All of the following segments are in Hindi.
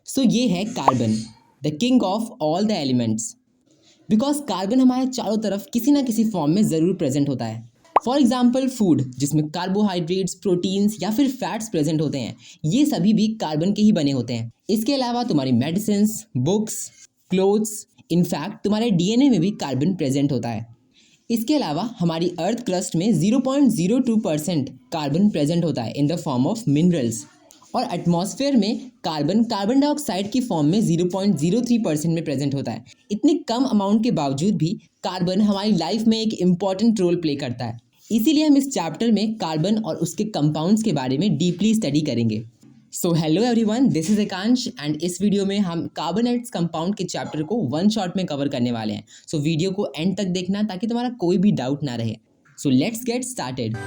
सो ये है carbon, the king of all the elements. Because carbon हमारे चारों तरफ किसी ना किसी फॉर्म में ज़रूर प्रेजेंट होता है। फॉर एग्जाम्पल फूड, जिसमें कार्बोहाइड्रेट्स, प्रोटीन्स या फिर फैट्स प्रेजेंट होते हैं, ये सभी भी कार्बन के ही बने होते हैं। इसके अलावा तुम्हारी मेडिसिन्स, बुक्स, क्लोथ्स, इनफैक्ट तुम्हारे डीएनए में भी कार्बन प्रेजेंट होता है। इसके अलावा हमारी अर्थ क्रस्ट में 0.02% कार्बन प्रेजेंट होता है in the form of minerals, और एटमॉस्फेयर में कार्बन कार्बन डाइऑक्साइड की फॉर्म में 0.03% में प्रेजेंट होता है। इतनी कम अमाउंट के बावजूद भी कार्बन हमारी लाइफ में एक इम्पॉर्टेंट रोल प्ले करता है। इसीलिए हम इस चैप्टर में कार्बन और उसके कंपाउंड्स के बारे में डीपली स्टडी करेंगे। So hello everyone, this is Ekansh and इस वीडियो में हम कार्बोनेट्स कंपाउंड के चैप्टर को वन शॉट में कवर करने वाले हैं। सो वीडियो को एंड तक देखना ताकि तुम्हारा कोई भी डाउट ना रहे। So let's get started.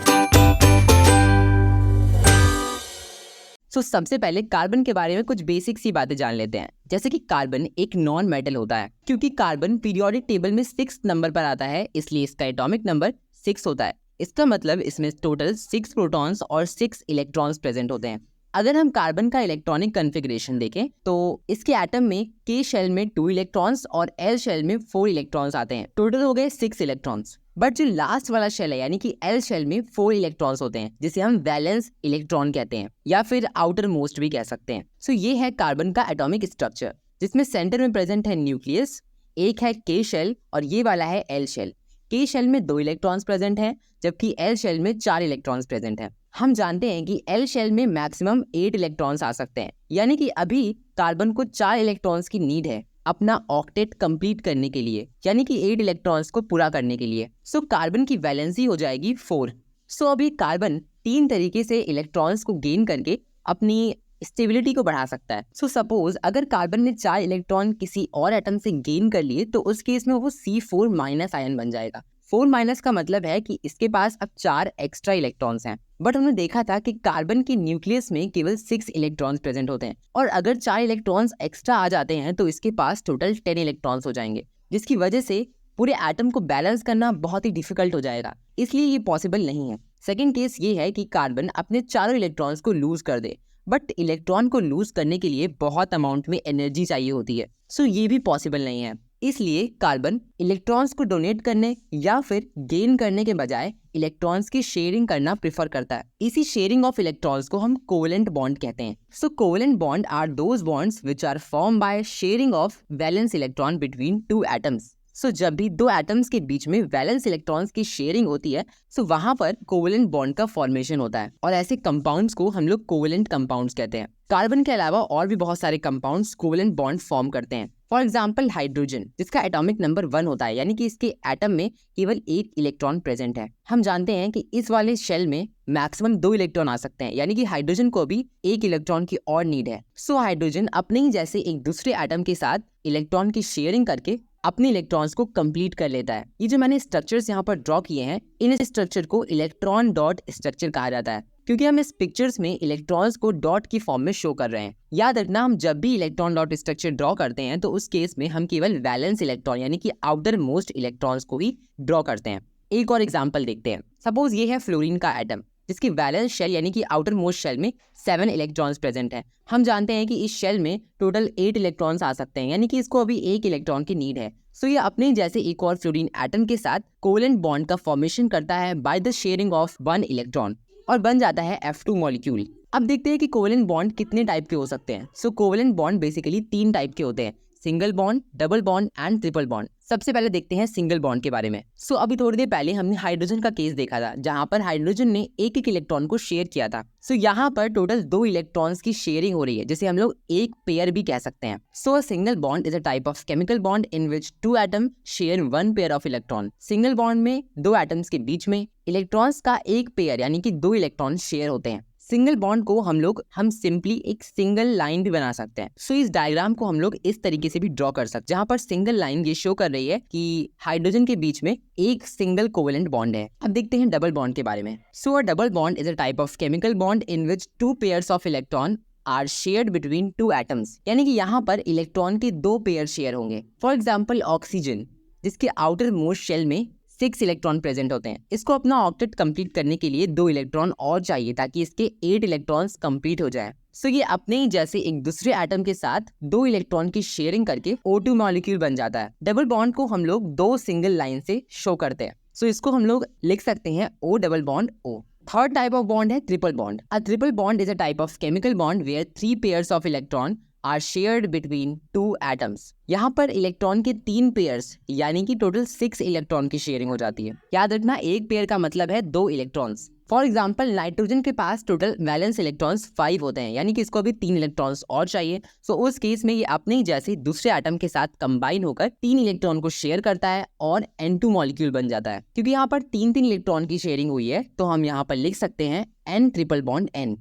सबसे पहले कार्बन के बारे में कुछ बेसिक सी बातें जान लेते हैं। जैसे कि कार्बन एक नॉन मेटल होता है। क्योंकि कार्बन पीरियोडिक टेबल में 6 नंबर पर आता है, इसलिए इसका एटॉमिक नंबर 6 होता है। इसका मतलब इसमें टोटल 6 प्रोटॉन्स और 6 इलेक्ट्रॉन्स प्रेजेंट होते हैं। अगर हम कार्बन का इलेक्ट्रॉनिक कॉन्फ़िगरेशन देखें तो इसके एटम में के शेल में 2 इलेक्ट्रॉन्स और एल शेल में 4 इलेक्ट्रॉन्स आते हैं। टोटल हो गए 6 इलेक्ट्रॉन्स। बट जो लास्ट वाला शेल है यानी कि एल शेल में 4 इलेक्ट्रॉन्स होते हैं, जिसे हम वैलेंस इलेक्ट्रॉन कहते हैं या फिर आउटर मोस्ट भी कह सकते हैं। सो ये है कार्बन का एटॉमिक स्ट्रक्चर, जिसमें सेंटर में प्रेजेंट है न्यूक्लियस, एक है के शेल और ये वाला है एल शेल। के शेल में 2 इलेक्ट्रॉन्स प्रेजेंट हैं, जबकि एल शेल में 4 इलेक्ट्रॉन्स प्रेजेंट हैं। हम जानते हैं कि एल शेल में मैक्सिमम 8 इलेक्ट्रॉन्स आ सकते हैं, यानी कि अभी कार्बन को 4 इलेक्ट्रॉन्स की नीड है अपना ऑक्टेट कंप्लीट करने के लिए, यानी कि 8 इलेक्ट्रॉन्स को पूरा करने के लिए। सो कार्बन की वैलेंसी हो जाएगी 4। सो अभी कार्बन 3 तरीके से इलेक्ट्रॉन्स को गेन करके अपनी स्टेबिलिटी को बढ़ा सकता है। सो सपोज अगर कार्बन ने 4 इलेक्ट्रॉन किसी और एटम से गेन कर लिए तो उस केस में वो C4- आयन बन जाएगा। 4- का मतलब है कि इसके पास अब 4 एक्स्ट्रा इलेक्ट्रॉन्स हैं। बट हमने देखा था कि कार्बन की न्यूक्लियस में केवल 6 इलेक्ट्रॉन्स प्रेजेंट होते हैं, और अगर 4 इलेक्ट्रॉन्स एक्स्ट्रा आ जाते हैं तो इसके पास टोटल 10 इलेक्ट्रॉन्स हो जाएंगे, जिसकी वजह से पूरे एटम को बैलेंस करना बहुत ही डिफिकल्ट हो जाएगा। इसलिए ये पॉसिबल नहीं है। सेकेंड केस ये है कि कार्बन अपने चारों इलेक्ट्रॉन्स को लूज कर दे, बट इलेक्ट्रॉन को लूज करने के लिए बहुत अमाउंट में एनर्जी चाहिए होती है। सो ये भी पॉसिबल नहीं है। इसलिए कार्बन इलेक्ट्रॉन्स को डोनेट करने या फिर गेन करने के बजाय इलेक्ट्रॉन्स की शेयरिंग करना प्रेफर करता है। इसी शेयरिंग ऑफ इलेक्ट्रॉन्स को हम कोवेलेंट बॉन्ड कहते हैं। So covalent bond are those bonds which are form by sharing of valence electron between 2 atoms. So जब भी 2 एटम्स के बीच में वैलेंस इलेक्ट्रॉन्स की शेयरिंग होती है, सो वहां पर कोवेलेंट बॉन्ड का फॉर्मेशन होता है, और ऐसे कंपाउंड्स को हम लोग कोवेलेंट कंपाउंड्स कहते हैं। कार्बन के अलावा और भी बहुत सारे कंपाउंड्स कोवेलेंट बॉन्ड फॉर्म करते हैं। फॉर एग्जाम्पल हाइड्रोजन, जिसका एटॉमिक नंबर 1 होता है, यानी कि इसके एटम में केवल 1 इलेक्ट्रॉन प्रेजेंट है। हम जानते हैं कि इस वाले शेल में मैक्सिमम 2 इलेक्ट्रॉन आ सकते हैं, यानी कि हाइड्रोजन को भी 1 इलेक्ट्रॉन की और नीड है। सो हाइड्रोजन अपने ही जैसे एक दूसरे एटम के साथ इलेक्ट्रॉन की शेयरिंग करके अपने इलेक्ट्रॉन्स को कंप्लीट कर लेता है। ये जो मैंने स्ट्रक्चर्स यहाँ पर ड्रॉ किए हैं, इन स्ट्रक्चर को इलेक्ट्रॉन डॉट स्ट्रक्चर कहा जाता है, क्योंकि हम इस पिक्चर्स में इलेक्ट्रॉन्स को डॉट की फॉर्म में शो कर रहे हैं। याद रखना, हम जब भी इलेक्ट्रॉन डॉट स्ट्रक्चर ड्रॉ करते हैं तो उस केस में हम केवल वैलेंस इलेक्ट्रॉन यानी कि आउटर मोस्ट इलेक्ट्रॉन्स को ही ड्रॉ करते हैं। एक और एग्जाम्पल देखते हैं। सपोज ये है फ्लोरीन का एटम, जिसकी वैलेंस शेल यानी कि आउटर मोस्ट शेल में 7 इलेक्ट्रॉन्स प्रेजेंट हैं। हम जानते हैं कि इस शेल में टोटल 8 इलेक्ट्रॉन्स आ सकते हैं, यानी कि इसको अभी 1 इलेक्ट्रॉन की नीड है। सो ये अपने जैसे एक और फ्लोरीन एटम के साथ कोवेलेंट बॉन्ड का फॉर्मेशन करता है by the sharing of 1 electron, और बन जाता है F2 मॉलिक्यूल। अब देखते हैं कि कोवेलेंट बॉन्ड कितने टाइप के हो सकते हैं। So covalent bond basically 3 type के होते हैं, single bond, double bond and triple bond. सबसे पहले देखते हैं सिंगल बॉन्ड के बारे में। सो अभी थोड़ी देर पहले हमने हाइड्रोजन का केस देखा था, जहां पर हाइड्रोजन ने एक एक इलेक्ट्रॉन को शेयर किया था। सो यहाँ पर टोटल 2 इलेक्ट्रॉन्स की शेयरिंग हो रही है, जिसे हम लोग एक पेयर भी कह सकते हैं। सो single bond is a type of chemical bond in which 2 atom share 1 pair of electron. Single bond में 2 एटम्स के बीच में इलेक्ट्रॉन्स का एक पेयर यानी कि 2 इलेक्ट्रॉन शेयर होते हैं। सिंगल बॉन्ड को हम सिंपली एक सिंगल लाइन भी बना सकते हैं। सो इस डायग्राम को हम लोग इस तरीके से भी ड्रॉ कर सकते हैं, जहां पर सिंगल लाइन ये शो कर रही है कि हाइड्रोजन के बीच में एक सिंगल कोवेलेंट बॉन्ड है। अब देखते हैं डबल बॉन्ड के बारे में। So a double bond is a type of chemical bond in which 2 pairs of electron are shared between 2 atoms, यानी कि यहाँ पर इलेक्ट्रॉन के 2 पेयर शेयर होंगे। फॉर एग्जाम्पल ऑक्सीजन, जिसके आउटर मोस्ट शेल में 6 इलेक्ट्रॉन प्रेजेंट होते हैं। इसको अपना ऑक्टेट कंप्लीट करने के लिए 2 इलेक्ट्रॉन और चाहिए ताकि इसके 8 इलेक्ट्रॉन्स कंप्लीट हो जाए। सो ये अपने ही जैसे एक दूसरे एटम के साथ 2 इलेक्ट्रॉन की शेयरिंग करके O2 मॉलिक्यूल बन जाता है। डबल बॉन्ड को हम लोग 2 सिंगल लाइन से शो करते हैं। सो इसको हम लोग लिख सकते हैं O double bond O। Third type of bond है triple bond. A triple bond is a type of chemical bond where 3 pairs of electron are shared between 2 atoms. यहाँ पर इलेक्ट्रॉन के 3 पेयर्स यानी कि टोटल 6 इलेक्ट्रॉन की शेयरिंग हो जाती है। याद रखना, एक पेयर का मतलब है 2 इलेक्ट्रॉन्स। फॉर एग्जाम्पल नाइट्रोजन के पास टोटल वैलेंस इलेक्ट्रॉन्स 5 होते हैं, यानी कि इसको अभी 3 इलेक्ट्रॉन्स और चाहिए। सो उस केस में ये अपने ही जैसे दूसरे एटम के साथ कंबाइन होकर 3 इलेक्ट्रॉन को शेयर करता है और N2 मॉलिक्यूल बन जाता है। क्योंकि यहाँ पर 3 इलेक्ट्रॉन की शेयरिंग हुई है तो हम यहाँ पर लिख सकते हैं N ट्रिपल बॉन्ड N।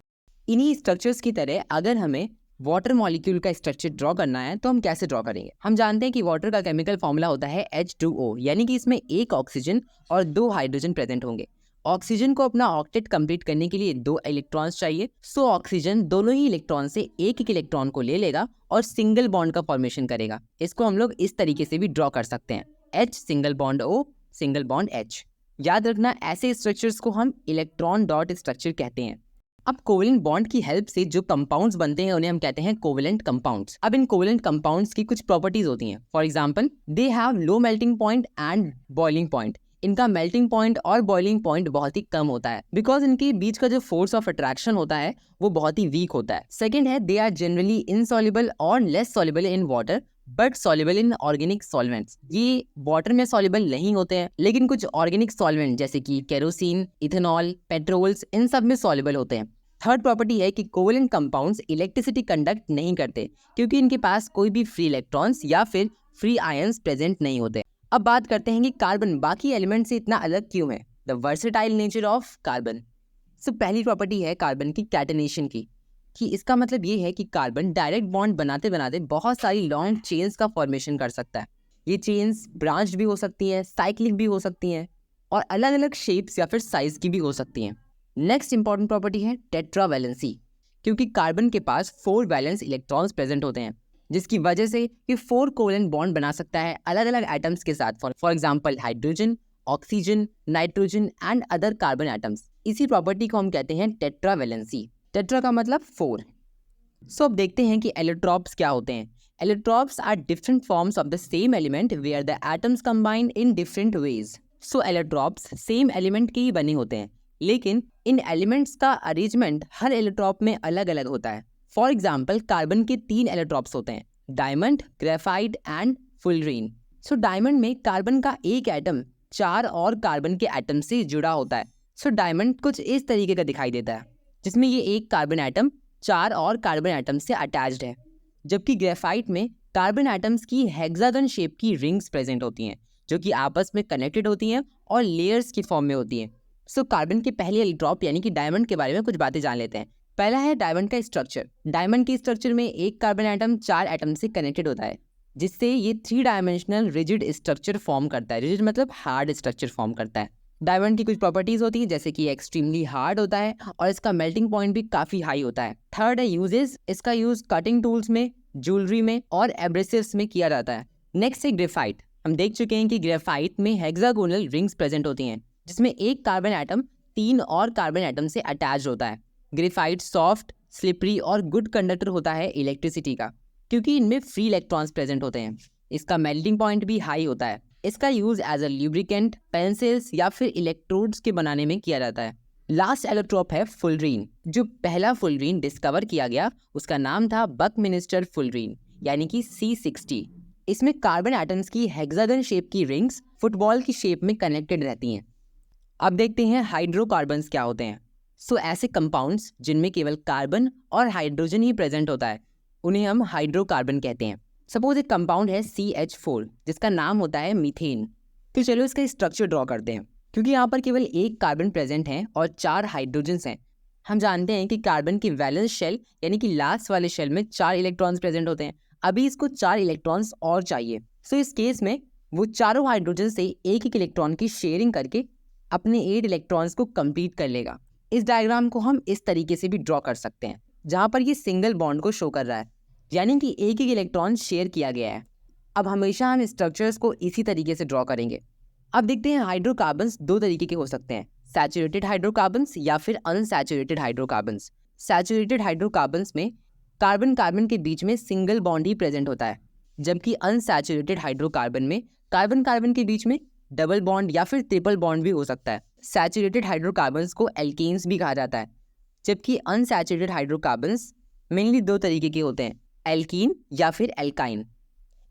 इन्हीं स्ट्रक्चर्स की तरह अगर हमें वाटर मॉलिक्यूल का स्ट्रक्चर ड्रॉ करना है तो हम कैसे ड्रॉ करेंगे? हम जानते हैं कि वाटर का केमिकल फॉर्मूला होता है H2O, यानी कि इसमें 1 ऑक्सीजन और 2 हाइड्रोजन प्रेजेंट होंगे। ऑक्सीजन को अपना ऑक्टेट कंप्लीट करने के लिए 2 इलेक्ट्रॉन्स चाहिए। सो ऑक्सीजन दोनों ही इलेक्ट्रॉन से एक इलेक्ट्रॉन को ले लेगा और सिंगल बॉन्ड का फॉर्मेशन करेगा। इसको हम लोग इस तरीके से भी ड्रॉ कर सकते हैं, H single bond O single bond H। याद रखना, ऐसे स्ट्रक्चर्स को हम इलेक्ट्रॉन डॉट स्ट्रक्चर कहते हैं। अब कोवेलेंट बॉन्ड की हेल्प से जो कंपाउंड्स बनते हैं उन्हें हम कहते हैं कोवेलेंट कंपाउंड्स। अब इन कोवेलेंट कंपाउंड्स की कुछ प्रॉपर्टीज होती हैं। For example, they have low melting point and boiling point. इनका मेल्टिंग पॉइंट और बॉइलिंग पॉइंट बहुत ही कम होता है बिकॉज इनके बीच का जो फोर्स ऑफ अट्रैक्शन होता है वो बहुत ही वीक होता है। सेकेंड है, दे आर जनरली इनसॉल्युबल और less soluble in water but soluble in organic solvents. ये वाटर में सॉल्युबल नहीं होते हैं लेकिन कुछ ऑर्गेनिक सॉल्वेंट जैसे कि केरोसिन, इथेनॉल, पेट्रोल्स, इन सब में सॉल्युबल होते हैं। थर्ड प्रॉपर्टी है कि कोवेलेंट कंपाउंड्स इलेक्ट्रिसिटी कंडक्ट नहीं करते क्योंकि इनके पास कोई भी फ्री इलेक्ट्रॉन्स या फिर फ्री आयंस प्रेजेंट नहीं होते। अब बात करते हैं कि कार्बन बाकी एलिमेंट से इतना अलग क्यों है, the versatile nature of carbon. So पहली प्रॉपर्टी है कार्बन की कैटेनेशन की, कि इसका मतलब ये है कि कार्बन डायरेक्ट बॉन्ड बनाते बनाते बहुत सारी लॉन्ग चेन्स का फॉर्मेशन कर सकता है। ये चेन्स ब्रांच्ड भी हो सकती हैं, साइक्लिक भी हो सकती हैं और अलग अलग शेप्स या फिर साइज की भी हो सकती हैं। नेक्स्ट इंपॉर्टेंट प्रॉपर्टी है टेट्रावैलेंसी, क्योंकि कार्बन के पास 4 वैलेंस इलेक्ट्रॉन्स प्रेजेंट होते हैं जिसकी वजह से ये 4 कोवेलेंट बॉन्ड बना सकता है अलग अलग एटम्स के साथ। For example hydrogen, oxygen, nitrogen and other carbon atoms. इसी प्रॉपर्टी को हम कहते हैं टेट्रावैलेंसी। टेट्रा का मतलब 4। सो अब देखते हैं कि एलोट्रॉप्स क्या होते हैं। Allotropes are different forms of the same element where the atoms combine in different ways. So allotropes same element के ही बने होते हैं लेकिन इन एलिमेंट्स का अरेंजमेंट हर एलोट्रॉप में अलग अलग होता है। फॉर एग्जाम्पल, कार्बन के 3 एलोट्रॉप्स होते हैं, diamond, graphite and fullerene. So diamond में कार्बन का एक एटम 4 और कार्बन के एटम से जुड़ा होता है। सो डायमंड कुछ इस तरीके का दिखाई देता है जिसमें ये एक कार्बन एटम 4 और कार्बन एटम से अटैच्ड है, जबकि ग्रेफाइट में कार्बन एटम्स की हेक्सागन शेप की रिंग्स प्रेजेंट होती हैं जो कि आपस में कनेक्टेड होती हैं और लेयर्स की फॉर्म में होती हैं। सो कार्बन के पहले एलोट्रॉप यानी कि डायमंड के बारे में कुछ बातें जान लेते हैं। पहला है डायमंड का स्ट्रक्चर। डायमंड के स्ट्रक्चर में एक कार्बन एटम 4 एटम से कनेक्टेड होता है जिससे ये 3 डायमेंशनल रिजिड स्ट्रक्चर फॉर्म करता है। रिजिड मतलब हार्ड स्ट्रक्चर फॉर्म करता है। डायमंड की कुछ प्रॉपर्टीज होती है जैसे कि एक्सट्रीमली हार्ड होता है और इसका मेल्टिंग पॉइंट भी काफी हाई होता है। थर्ड है यूजेस। इसका यूज कटिंग टूल्स में, ज्वेलरी में और एब्रेसिव्स में किया जाता है। नेक्स्ट है ग्रेफाइट। हम देख चुके हैं कि ग्रेफाइट में हेक्सागोनल रिंग्स प्रेजेंट होती हैं जिसमें एक कार्बन एटम 3 और कार्बन एटम से अटैच होता है। ग्रेफाइट सॉफ्ट, स्लिपरी और गुड कंडक्टर होता है इलेक्ट्रिसिटी का क्योंकि इनमें फ्री इलेक्ट्रॉन्स प्रेजेंट होते हैं। इसका मेल्टिंग पॉइंट भी हाई होता है। इसका use as a lubricant, pencils या फिर इलेक्ट्रोड्स के बनाने में किया जाता है। लास्ट एलोट्रॉप है फुलरीन। जो पहला फुलरीन डिस्कवर किया गया उसका नाम था बकमिनिस्टर फुलरीन यानी कि C60। इसमें कार्बन एटम्स की हेक्सागन शेप की रिंग्स फुटबॉल की शेप में कनेक्टेड रहती हैं। अब देखते हैं हाइड्रोकार्बन्स क्या होते हैं। सो ऐसे कंपाउंड्स जिनमें केवल कार्बन और हाइड्रोजन ही प्रेजेंट होता है उन्हें हम हाइड्रोकार्बन कहते हैं। सपोज एक कंपाउंड है CH4 जिसका नाम होता है मीथेन। तो चलो इसका स्ट्रक्चर ड्रॉ करते हैं। क्योंकि यहाँ पर केवल एक कार्बन प्रेजेंट है और 4 हाइड्रोजन्स हैं, हम जानते हैं कि कार्बन की वैलेंस शेल यानी कि लास्ट वाले शेल में 4 इलेक्ट्रॉन्स प्रेजेंट होते हैं। अभी इसको 4 इलेक्ट्रॉन्स और चाहिए। सो इस केस में वो चारों हाइड्रोजन से एक एक इलेक्ट्रॉन की शेयरिंग करके अपने 8 इलेक्ट्रॉन्स को कंप्लीट कर लेगा। इस डायग्राम को हम इस तरीके से भी ड्रॉ कर सकते हैं जहाँ पर ये सिंगल बॉन्ड को शो कर रहा है यानी कि एक एक इलेक्ट्रॉन शेयर किया गया है। अब हमेशा हम स्ट्रक्चर्स को इसी तरीके से ड्रॉ करेंगे। अब देखते हैं हाइड्रोकार्बन्स दो तरीके के हो सकते हैं, सैचुरेटेड हाइड्रोकार्बन्स या फिर अनसैचुरेटेड हाइड्रोकार्बन्स। सैचुरेटेड हाइड्रोकार्बन्स में कार्बन कार्बन के बीच में सिंगल बॉन्ड ही प्रेजेंट होता है, जबकि अनसैचुरेटेड हाइड्रोकार्बन में कार्बन कार्बन के बीच में डबल बॉन्ड या फिर ट्रिपल बॉन्ड भी हो सकता है। सैचुरेटेड हाइड्रोकार्बन्स को एल्केन्स भी कहा जाता है, जबकि अनसैचुरेटेड हाइड्रोकार्बन्स मेनली दो तरीके के होते हैं, एल्कीन या फिर एल्काइन।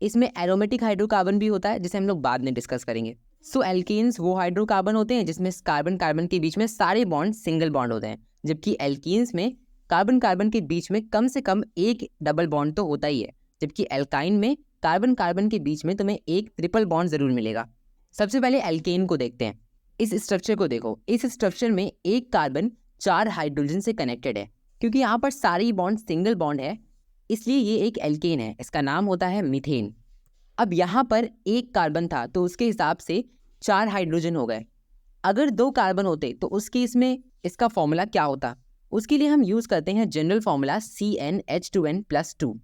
इसमें एरोमेटिक हाइड्रोकार्बन भी होता है जिसे हम लोग बाद में डिस्कस करेंगे। सो एल्केन्स वो हाइड्रोकार्बन होते हैं जिसमें कार्बन कार्बन के बीच में सारे बॉन्ड सिंगल बॉन्ड होते हैं, जबकि एल्कीन्स में कार्बन कार्बन के बीच में कम से कम एक डबल बॉन्ड तो होता ही है, जबकि एल्काइन में कार्बन कार्बन के बीच में तुम्हें एक ट्रिपल बॉन्ड जरूर मिलेगा। सबसे पहले एल्केन को देखते हैं। इस स्ट्रक्चर को देखो, इस स्ट्रक्चर में एक कार्बन 4 हाइड्रोजन से कनेक्टेड है। क्योंकि यहाँ पर सारी बॉन्ड सिंगल बॉन्ड है इसलिए ये एक एल्केन है, इसका नाम होता है मीथेन। अब यहाँ पर एक कार्बन था तो उसके हिसाब से 4 हाइड्रोजन हो गए। अगर 2 कार्बन होते तो उस केस में इसका फॉर्मूला क्या होता? उसके लिए हम यूज करते हैं जनरल फॉर्मूला CnH2n+2।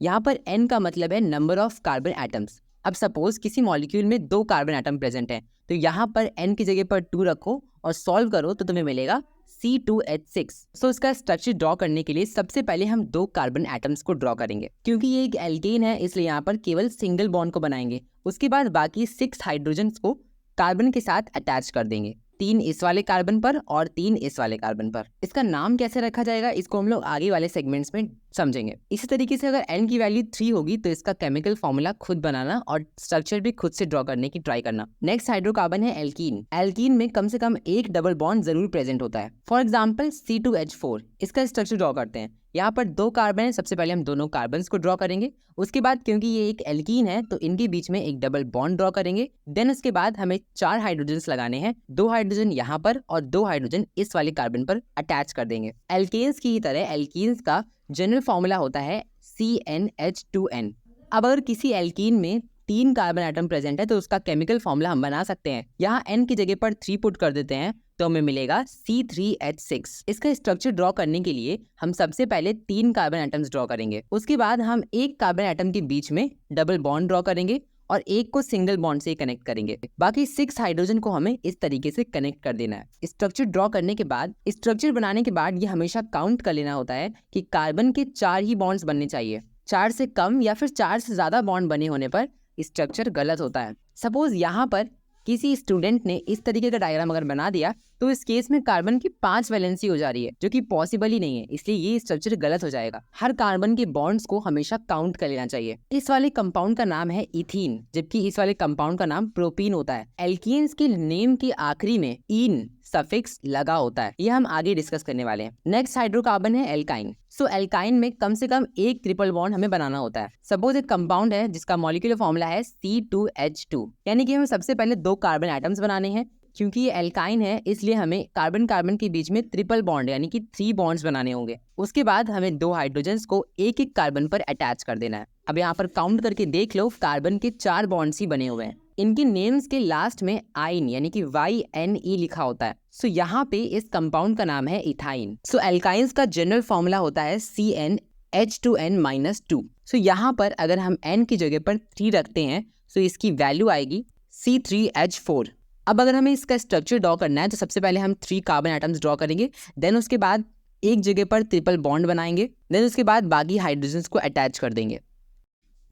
यहाँ पर n का मतलब है नंबर ऑफ कार्बन एटम्स। अब सपोज किसी मॉलिक्यूल में 2 कार्बन एटम प्रेजेंट है तो यहाँ पर n की जगह पर 2 रखो और सॉल्व करो तो तुम्हें मिलेगा C2H6। सो इसका स्ट्रक्चर ड्रॉ करने के लिए सबसे पहले हम 2 कार्बन एटम्स को ड्रॉ करेंगे। क्योंकि ये एक एल्केन है इसलिए यहाँ पर केवल सिंगल बॉन्ड को बनाएंगे। उसके बाद बाकी 6 हाइड्रोजन को कार्बन के साथ अटैच कर देंगे, 3 इस वाले कार्बन पर और 3 इस वाले कार्बन पर। इसका नाम कैसे रखा जाएगा इसको हम लोग आगे वाले सेगमेंट्स में समझेंगे। इसी तरीके से अगर n की वैल्यू 3 होगी तो इसका केमिकल फॉर्मूला खुद बनाना और स्ट्रक्चर भी खुद से ड्रॉ करने की ट्राई करना। नेक्स्ट हाइड्रोकार्बन है एल्कीन। एल्कीन में कम से कम एक डबल बॉन्ड जरूर प्रेजेंट होता है। For example C2H4। इसका स्ट्रक्चर ड्रॉ करते हैं। यहाँ पर 2 कार्बन है, सबसे पहले हम दोनों कार्बन्स को ड्रॉ करेंगे। उसके बाद क्योंकि ये एक एल्कीन है तो इनके बीच में एक डबल बॉन्ड ड्रॉ करेंगे। देन उसके बाद हमें 4 हाइड्रोजन लगाने हैं, 2 हाइड्रोजन यहाँ पर और 2 हाइड्रोजन इस वाले कार्बन पर अटैच कर देंगे। एल्केन्स की तरह एल्कीन्स का जनरल फॉर्मूला होता है CnH2n। अब अगर किसी एल्कीन में 3 कार्बन एटम प्रेजेंट है तो उसका केमिकल फॉर्मूला हम बना सकते हैं। यहाँ n की जगह पर 3 पुट कर देते हैं तो हमें मिलेगा C3H6। इसका स्ट्रक्चर ड्रॉ करने के लिए हम सबसे पहले 3 कार्बन एटम्स ड्रॉ करेंगे। उसके बाद हम एक कार्बन एटम के बीच में डबल बॉन्ड ड्रॉ करेंगे और एक को सिंगल बॉन्ड से कनेक्ट करेंगे। बाकी 6 हाइड्रोजन को हमें इस तरीके से कनेक्ट कर देना है। स्ट्रक्चर ड्रॉ करने के बाद, स्ट्रक्चर बनाने के बाद ये हमेशा काउंट कर लेना होता है कि कार्बन के 4 ही बॉन्ड्स बनने चाहिए। 4 से कम या फिर 4 से ज्यादा बॉन्ड बने होने पर स्ट्रक्चर गलत होता है। सपोज यहाँ पर किसी स्टूडेंट ने इस तरीके का डायग्राम अगर बना दिया तो इस केस में कार्बन की 5 वैलेंसी हो जा रही है जो कि पॉसिबल ही नहीं है, इसलिए ये स्ट्रक्चर गलत हो जाएगा। हर कार्बन के बॉन्ड्स को हमेशा काउंट कर लेना चाहिए। इस वाले कंपाउंड का नाम है इथीन, जबकि इस वाले कंपाउंड का नाम प्रोपीन होता है। एल्कीन्स के नेम के आखिरी में इन सफिक्स लगा होता है, ये हम आगे डिस्कस करने वाले हैं। नेक्स्ट हाइड्रोकार्बन है एल्काइन। सो एल्काइन में कम से कम एक ट्रिपल बॉन्ड हमें बनाना होता है। सपोज एक कंपाउंड है जिसका मॉलिक्यूलर फॉर्मूला है C2H2, यानी कि हमें सबसे पहले 2 कार्बन एटम्स बनाने हैं। क्योंकि ये एल्काइन है इसलिए हमें कार्बन कार्बन के बीच में ट्रिपल बॉन्ड यानी कि 3 बॉन्ड्स बनाने होंगे। उसके बाद हमें 2 हाइड्रोजन्स को एक एक कार्बन पर अटैच कर देना है। अब यहाँ पर काउंट करके देख लो, कार्बन के 4 बॉन्ड्स ही बने हुए हैं। इनके नेम्स के लास्ट में आइन यानी कि YNE लिखा होता है। सो यहाँ पे इस कंपाउंड का नाम है इथाइन। सो एल्काइंस का जनरल फॉर्मूला होता है CnH2n-2। सो यहाँ पर अगर हम n की जगह पर 3 रखते हैं तो इसकी वैल्यू आएगी C3H4। अब अगर हमें इसका स्ट्रक्चर ड्रॉ करना है तो सबसे पहले हम 3 कार्बन एटम्स ड्रॉ करेंगे। देन उसके बाद एक जगह पर ट्रिपल बॉन्ड बनाएंगे। देन उसके बाद बाकी हाइड्रोजन्स को अटैच कर देंगे।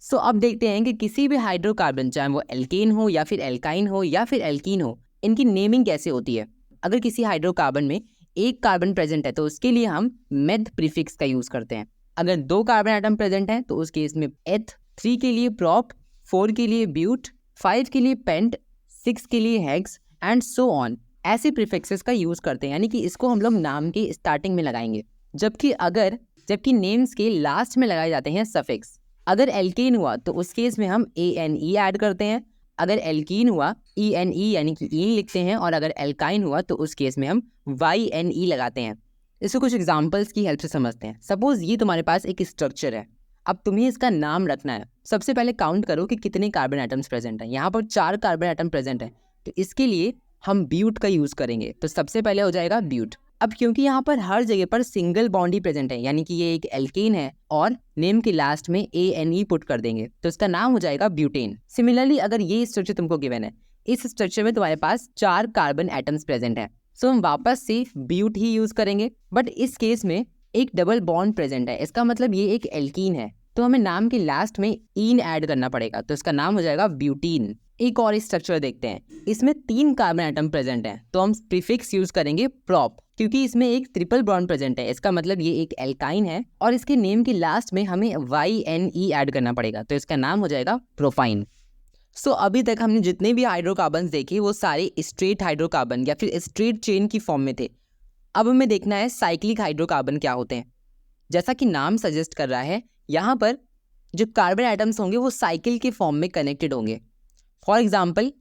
सो अब देखते हैं कि किसी भी हाइड्रोकार्बन, चाहे वो एल्केन हो या फिर एल्काइन हो या फिर एल्कीन हो, इनकी नेमिंग कैसे होती है। अगर किसी हाइड्रोकार्बन में एक कार्बन प्रेजेंट है तो उसके लिए हम मेथ प्रीफिक्स का यूज करते हैं। अगर 2 कार्बन एटम प्रेजेंट है तो उस केस में एथ, 3 के लिए प्रोप, 4 के लिए ब्यूट, 5 के लिए पेंट, 6 के लिए हेक्स एंड सो ऑन। ऐसे प्रीफिक्सेस का यूज करते हैं, यानी कि इसको हम लोग नाम के स्टार्टिंग में लगाएंगे। जबकि नेम्स के लास्ट में लगाए जाते हैं सफिक्स। अगर एल्केन हुआ तो उस केस में हम ANE ऐड करते हैं। अगर एल्कीन हुआ ENE यानी कि ईन लिखते हैं। और अगर एल्काइन हुआ तो उस केस में हम YNE लगाते हैं। इसको कुछ एग्जांपल्स की हेल्प से समझते हैं। सपोज ये तुम्हारे पास एक स्ट्रक्चर है, अब तुम्हें इसका नाम रखना है। सबसे पहले काउंट करो कि कितने कार्बन एटम्स प्रेजेंट हैं। यहाँ पर 4 कार्बन एटम प्रेजेंट है तो इसके लिए हम ब्यूट का यूज करेंगे। तो सबसे पहले हो जाएगा ब्यूट। अब क्योंकि यहाँ पर हर जगह पर सिंगल बॉन्ड ही प्रेजेंट है, यानी कि ये एक एल्केन है और नेम के लास्ट में ANE पुट कर देंगे तो इसका नाम हो जाएगा ब्यूटेन। सिमिलरली अगर ये स्ट्रक्चर तुमको गिवन है, इस स्ट्रक्चर में तुम्हारे पास 4 कार्बन एटम्स प्रेजेंट है। सो हम वापस से ब्यूट ही यूज करेंगे, बट इस केस में एक डबल बॉन्ड प्रेजेंट है। इसका मतलब ये एक एल्कीन है, तो हमें नाम के लास्ट में ईन ऐड करना पड़ेगा, तो इसका नाम हो जाएगा ब्यूटीन। एक और स्ट्रक्चर देखते हैं, इसमें 3 कार्बन एटम प्रेजेंट है, तो हम प्रीफिक्स यूज करेंगे प्रॉप, क्योंकि इसमें एक ट्रिपल बॉन्ड प्रेजेंट है। इसका मतलब ये एक एल्काइन है और इसके नेम के लास्ट में हमें YNE ऐड करना पड़ेगा, तो इसका नाम हो जाएगा प्रोपाइन। सो अभी तक हमने जितने भी हाइड्रोकार्बन देखे वो सारे स्ट्रेट हाइड्रोकार्बन या फिर स्ट्रेट चेन की फॉर्म में थे। अब हमें देखना है साइक्लिक हाइड्रोकार्बन क्या होते हैं। जैसा कि नाम सजेस्ट कर रहा है, यहाँ पर जो कार्बन एटम्स होंगे वो साइकिल के फॉर्म में कनेक्टेड होंगे। फॉर एग्जाम्पल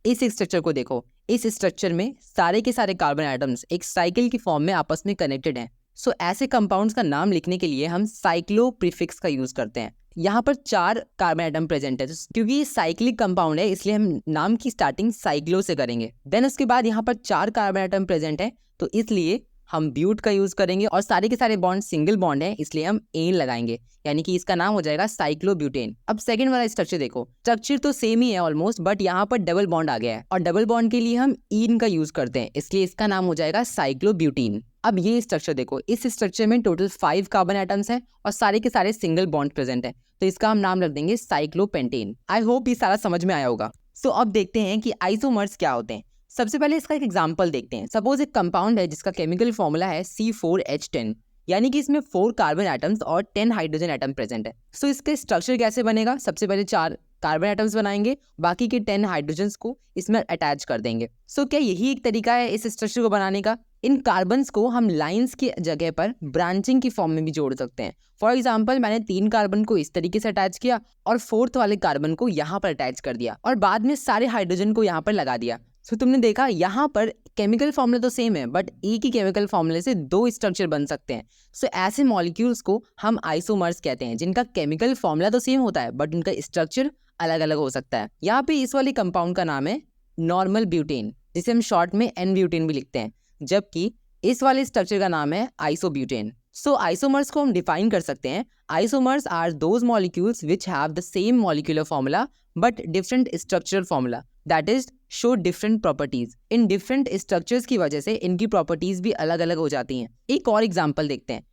इस स्ट्रक्चर को देखो, इस स्ट्रक्चर में सारे के सारे कार्बन एटम्स एक साइकिल की फॉर्म में आपस में कनेक्टेड हैं। सो ऐसे कंपाउंड्स का नाम लिखने के लिए हम साइक्लो प्रीफिक्स का यूज करते हैं। यहाँ पर 4 कार्बन एटम प्रेजेंट है, क्योंकि ये साइक्लिक कंपाउंड है इसलिए हम नाम की स्टार्टिंग साइक्लो से करेंगे। देन उसके बाद यहाँ पर 4 कार्बन एटम प्रेजेंट है, तो इसलिए हम ब्यूट का यूज करेंगे और सारे के सारे बॉन्ड सिंगल बॉन्ड है इसलिए हम एन लगाएंगे, यानी कि इसका नाम हो जाएगा साइक्लोब्यूटेन। अब सेकंड वाला स्ट्रक्चर देखो, स्ट्रक्चर तो सेम ही है ऑलमोस्ट, बट यहाँ पर डबल बॉन्ड आ गया है और डबल बॉन्ड के लिए हम ईन का यूज करते हैं, इसलिए इसका नाम हो जाएगा साइक्लोब्यूटीन। अब ये स्ट्रक्चर देखो, इस स्ट्रक्चर में टोटल 5 कार्बन एटम्स हैं और सारे के सारे सिंगल बॉन्ड प्रेजेंट है, तो इसका हम नाम रख देंगे साइक्लोपेंटेन। आई होप ये सारा समझ में आया होगा। सो अब देखते हैं कि आइसोमर्स क्या होते हैं। सबसे पहले इसका एक एग्जांपल देखते हैं। सपोज एक कंपाउंड है जिसका केमिकल फॉर्मूला है C4H10, यानी कि इसमें 4 कार्बन एटम्स और 10 हाइड्रोजन एटम प्रेजेंट है। सो इसके स्ट्रक्चर कैसे बनेगा, सबसे पहले 4 कार्बन एटम्स बनाएंगे, बाकी के 10 हाइड्रोजन्स को इसमें अटैच कर देंगे। सो क्या यही एक तरीका है इस स्ट्रक्चर को बनाने का? इन कार्बन्स को हम लाइंस की जगह पर ब्रांचिंग की फॉर्म में भी जोड़ सकते हैं। फॉर एग्जाम्पल मैंने 3 कार्बन को इस तरीके से अटैच किया और 4th वाले कार्बन को यहाँ पर अटैच कर दिया और बाद में सारे हाइड्रोजन को यहाँ पर लगा दिया। सो तुमने देखा यहाँ पर केमिकल फॉर्मूला तो सेम है, बट एक ही केमिकल फॉर्मूले से 2 स्ट्रक्चर बन सकते हैं। सो ऐसे मॉलिक्यूल्स को हम आइसोमर्स कहते हैं, जिनका केमिकल फॉर्मूला तो सेम होता है बट उनका स्ट्रक्चर अलग अलग हो सकता है। यहाँ पे इस वाले कंपाउंड का नाम है नॉर्मल ब्यूटेन, जिसे हम शॉर्ट में N ब्यूटेन भी लिखते हैं, जबकि इस वाले स्ट्रक्चर का नाम है आइसोब्यूटेन। सो आइसोमर्स को हम डिफाइन कर सकते हैं। Isomers are those molecules which have the same molecular formula but different structural formula, that is show different properties. इन डिफरेंट स्ट्रक्चर्स की वजह से इनकी प्रॉपर्टीज भी अलग अलग हो जाती हैं। एक और एग्जांपल देखते हैं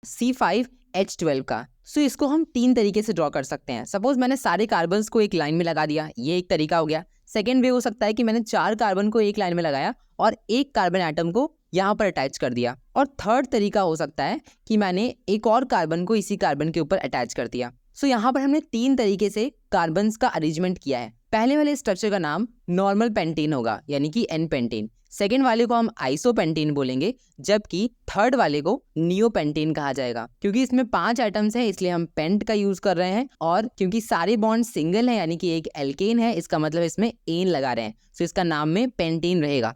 C5H12 का। सो इसको हम 3 तरीके से ड्रॉ कर सकते हैं। सपोज मैंने सारे कार्बन्स को एक लाइन में लगा दिया, ये एक तरीका हो गया। सेकेंड वे हो सकता है कि मैंने 4 कार्बन को एक लाइन में लगाया और एक कार्बन एटम को यहाँ पर अटैच कर दिया। और थर्ड तरीका हो सकता है कि मैंने एक और कार्बन को इसी कार्बन के ऊपर अटैच कर दिया। सो यहाँ पर हमने 3 तरीके से कार्बन्स का अरेंजमेंट किया है। पहले वाले स्ट्रक्चर का नाम नॉर्मल पेंटेन होगा, यानी कि N पेंटेन। सेकेंड वाले को हम आइसोपेंटेन बोलेंगे, जबकि थर्ड वाले को नियोपेंटेन कहा जाएगा। क्योंकि इसमें 5 एटम्स हैं इसलिए हम पेंट का यूज कर रहे हैं, और क्योंकि सारे बॉन्ड सिंगल हैं यानी कि एक एल्केन है, इसका मतलब इसमें एन लगा रहे हैं, सो इसका नाम में पेंटेन रहेगा।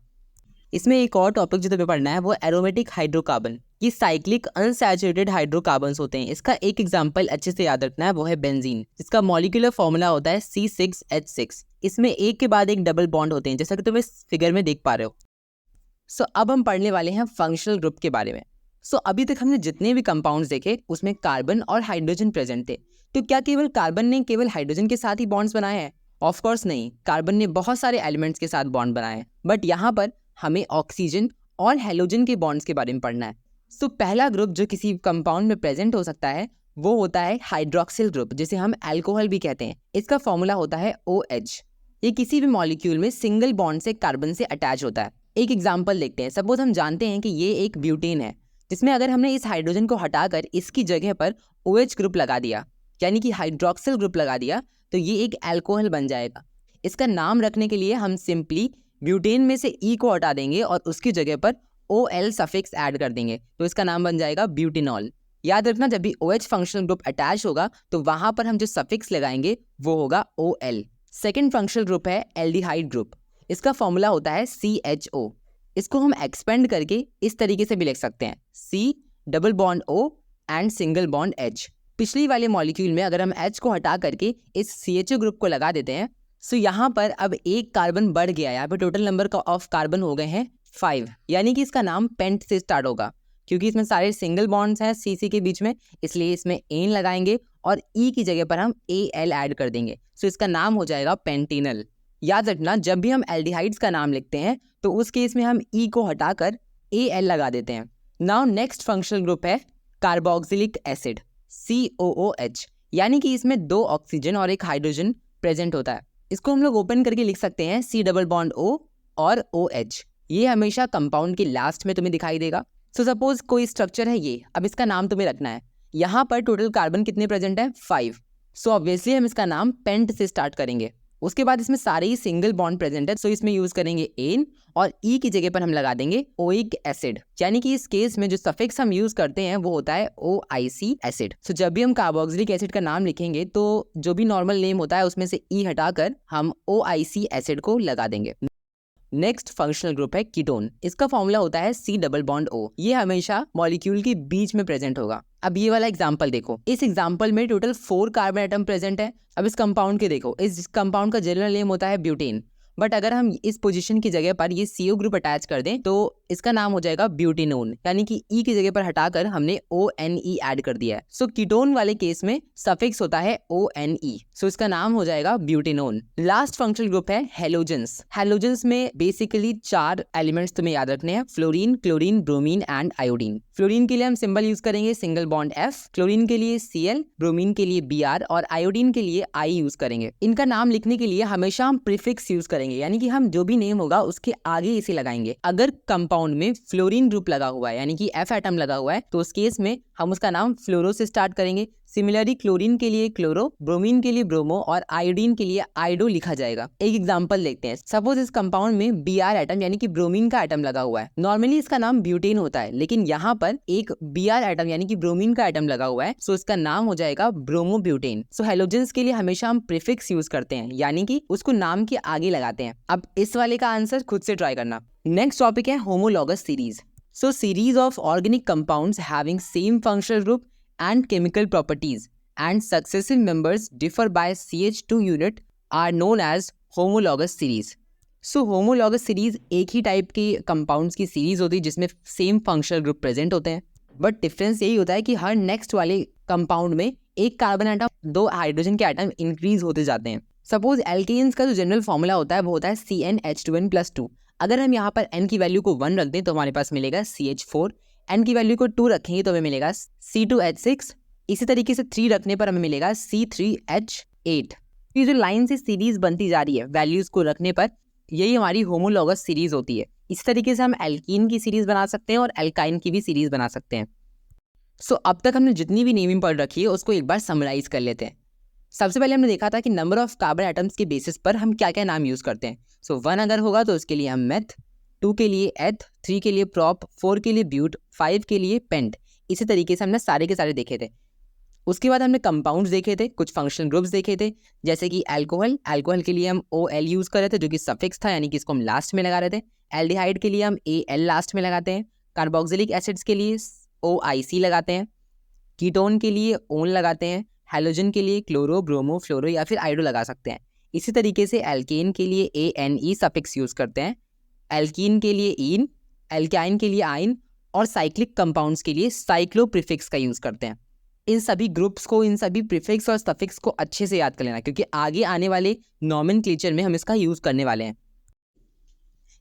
इसमें एक और टॉपिक जो तुम्हें पढ़ना है वो एरोमेटिक हाइड्रोकार्बन। ये साइक्लिक अनसैचुरेटेड हाइड्रोकार्बन्स होते हैं। इसका एक एग्जांपल अच्छे से याद रखना है, वो है बेंजीन, जिसका मॉलिक्यूलर फॉर्मूला होता है C6H6। इसमें एक के बाद एक डबल बॉन्ड होते हैं, जैसा कि तुम इस फिगर में देख पा रहे हो। सो अब हम पढ़ने वाले हैं फंक्शनल ग्रुप के बारे में। सो अभी तक हमने जितने भी कंपाउंड्स देखे उसमें कार्बन और हाइड्रोजन प्रेजेंट थे। तो क्या केवल कार्बन ने केवल हाइड्रोजन के साथ ही बॉन्ड्स बनाए हैं? ऑफ कोर्स नहीं, कार्बन ने बहुत सारे एलिमेंट्स के साथ बॉन्ड बनाए हैं, बट यहाँ पर हमें ऑक्सीजन और हेलोजन के बॉन्ड्स के बारे में पढ़ना है। सो पहला ग्रुप जो किसी कंपाउंड में प्रेजेंट हो सकता है वो होता है हाइड्रोक्सिल ग्रुप, जिसे हम अल्कोहल भी कहते हैं। इसका फॉर्मूला होता है OH। ये किसी भी मॉलिक्यूल में सिंगल बॉन्ड से कार्बन से अटैच होता है। एक एग्जांपल देखते हैं। सपोज हम जानते हैं कि ये एक ब्यूटेन है, जिसमें अगर हमने इस हाइड्रोजन को हटाकर इसकी जगह पर OH ग्रुप लगा दिया, यानी कि हाइड्रोक्सिल ग्रुप लगा दिया, तो ये एक अल्कोहल बन जाएगा। इसका नाम रखने के लिए हम सिंपली ब्यूटेन में से E को हटा देंगे और उसकी जगह पर OL सफिक्स ऐड कर देंगे, तो इसका नाम बन जाएगा ब्यूटेनॉल। याद रखना, जब भी OH फंक्शनल ग्रुप अटैच होगा तो वहां पर हम जो सफिक्स लगाएंगे वो होगा OL। सेकेंड फंक्शनल ग्रुप है एल्डिहाइड ग्रुप। इसका फॉर्मूला होता है CHO। इसको हम एक्सपेंड करके इस तरीके से भी लिख सकते हैं, C double bond O and single bond H। पिछली वाले मॉलिक्यूल में अगर हम H को हटा करके इस CHO ग्रुप को लगा देते हैं, सो यहाँ पर अब एक कार्बन बढ़ गया। यहाँ पर टोटल नंबर ऑफ कार्बन हो गए हैं 5, यानी कि इसका नाम पेंट से स्टार्ट होगा। क्योंकि इसमें सारे सिंगल बॉन्ड्स हैं CC के बीच में, इसलिए इसमें एन लगाएंगे और E की जगह पर हम AL ऐड कर देंगे, सो इसका नाम हो जाएगा पेंटेनल। याद रखना, जब भी हम एल्डिहाइड्स का नाम लिखते हैं तो उस केस में हम ई को हटाकर AL लगा देते हैं। नाउ नेक्स्ट फंक्शनल ग्रुप है कार्बोक्सिलिक एसिड, COOH, यानी कि इसमें 2 ऑक्सीजन और 1 हाइड्रोजन प्रेजेंट होता है। इसको हम लोग ओपन करके लिख सकते हैं C डबल बॉन्ड O और OH। ये हमेशा कंपाउंड के लास्ट में तुम्हें दिखाई देगा। सो सपोज कोई स्ट्रक्चर है ये, अब इसका नाम तुम्हें रखना है। यहाँ पर टोटल कार्बन कितने प्रेजेंट है? 5। सो ऑब्वियसली हम इसका नाम पेंट से स्टार्ट करेंगे। उसके बाद इसमें सारे ही सिंगल बॉन्ड प्रेजेंट है, सो इसमें यूज करेंगे एन और ई की जगह पर हम लगा देंगे ओइक एसिड, यानी कि इस केस में जो सफिक्स हम यूज करते हैं वो होता है OIC एसिड। सो जब भी हम कार्बोक्सिलिक एसिड का नाम लिखेंगे तो जो भी नॉर्मल नेम होता है उसमें से ई हटाकर हम OIC एसिड को लगा देंगे। नेक्स्ट फंक्शनल ग्रुप है कीटोन। इसका फॉर्मूला होता है C डबल बॉन्ड O। ये हमेशा मॉलिक्यूल के बीच में प्रेजेंट होगा। अब ये वाला एग्जांपल देखो, इस एग्जांपल में टोटल 4 कार्बन एटम प्रेजेंट है। अब इस कंपाउंड के देखो, इस कंपाउंड का जनरल नेम होता है ब्यूटेन, बट अगर हम इस पोजीशन की जगह पर ये CO ग्रुप अटैच कर दें तो इसका नाम हो जाएगा ब्यूटेनोन, यानी कि E की जगह पर हटाकर हमने ONE ऐड कर दिया है। सो कीटोन वाले केस में सफिक्स होता है ONE, सो इसका नाम हो जाएगा ब्यूटेनोन। लास्ट फंक्शनल ग्रुप है हेलोजेंस। हेलोजेंस में बेसिकली 4 एलिमेंट्स तुम्हें याद रखने हैं, fluorine, chlorine, bromine and iodine. Fluorine के लिए हम सिंबल यूज करेंगे सिंगल बॉन्ड F, क्लोरीन के लिए Cl, ब्रोमीन के लिए Br और आयोडीन के लिए I यूज करेंगे। इनका नाम लिखने के लिए हमेशा हम प्रीफिक्स यूज करेंगे, यानी कि हम जो भी नेम होगा उसके आगे इसे लगाएंगे। अगर कंपाउंड में फ्लोरीन ग्रुप लगा हुआ है यानी कि F एटम लगा हुआ है तो उस केस में हम उसका नाम फ्लोरो से स्टार्ट करेंगे। सिमिलरली क्लोरीन के लिए क्लोरो, ब्रोमीन के लिए ब्रोमो और आयोडीन के लिए आयोडो लिखा जाएगा। एक एग्जांपल देखते हैं। सपोज इस कंपाउंड में Br एटम यानी कि ब्रोमीन का एटम लगा हुआ है। नॉर्मली इसका नाम ब्यूटेन होता है, लेकिन यहाँ पर एक Br एटम यानी कि ब्रोमीन का एटम लगा हुआ है, सो इसका नाम हो जाएगा ब्रोमोब्यूटेन। सो हेलोजेंस के लिए हमेशा हम प्रीफिक्स यूज करते हैं, यानी कि उसको नाम के आगे लगाते हैं। अब इस वाले का आंसर खुद से ट्राई करना। नेक्स्ट टॉपिक है homologous series. So series of organic compounds having same functional group and chemical properties and successive members differ by CH2 unit are known as homologous series. So homologous series एक ही टाइप के compounds की सीरीज होती है जिसमें सेम functional group प्रेजेंट होते हैं, बट डिफरेंस यही होता है कि हर नेक्स्ट वाले कंपाउंड में एक कार्बन आइटम, 2 हाइड्रोजन के आइटम इंक्रीज होते जाते हैं। सपोज एल्केन्स का जो जनरल फॉर्मूला होता है वो होता है CnH2n+2। अगर हम यहाँ पर n की वैल्यू को 1 रख दें तो हमारे पास मिलेगा CH4, n की वैल्यू को 2 रखेंगे तो हमें मिलेगा C2H6, इसी तरीके से 3 रखने पर हमें मिलेगा C3H8। ये जो लाइन से सीरीज बनती जा रही है वैल्यूज को रखने पर, यही हमारी होमोलॉगस सीरीज होती है। इस तरीके से हम एल्कीन की सीरीज बना सकते हैं और एल्काइन की भी सीरीज बना सकते हैं। सो अब तक हमने जितनी भी नेमिंग पढ़ रखी है उसको एक बार समराइज कर लेते हैं। सबसे पहले हमने देखा था कि नंबर ऑफ कार्बन एटम्स के बेसिस पर हम क्या क्या नाम यूज करते हैं। सो 1 अगर होगा तो उसके लिए हम मेथ, 2 के लिए एथ, 3 के लिए प्रॉप, 4 के लिए ब्यूट, 5 के लिए पेंट। इसी तरीके से हमने सारे के सारे देखे थे। उसके बाद हमने कंपाउंड्स देखे थे, कुछ फंक्शनल ग्रुप्स देखे थे, जैसे कि अल्कोहल के लिए हम OL यूज कर रहे थे जो कि सफिक्स था, यानी कि इसको हम लास्ट में लगा रहे थे। एल्डिहाइड के लिए हम AL लास्ट में लगाते हैं। कार्बोक्सिलिक एसिड्स के लिए OIC लगाते हैं। कीटोन के लिए ओन लगाते हैं। हैलोजन के लिए क्लोरो, ब्रोमो, फ्लोरो या फिर आयोडो लगा सकते हैं। इसी तरीके से एल्केन के लिए ANE सफिक्स यूज करते हैं। एल्कीन के लिए इन, एल्काइन के लिए आइन और साइक्लिक कंपाउंड्स के लिए साइक्लो प्रीफिक्स का यूज करते हैं। इन सभी ग्रुप्स को, इन सभी प्रीफिक्स और सफिक्स को अच्छे से याद कर लेना, क्योंकि आगे आने वाले नॉमेनक्लेचर में हम इसका यूज करने वाले हैं।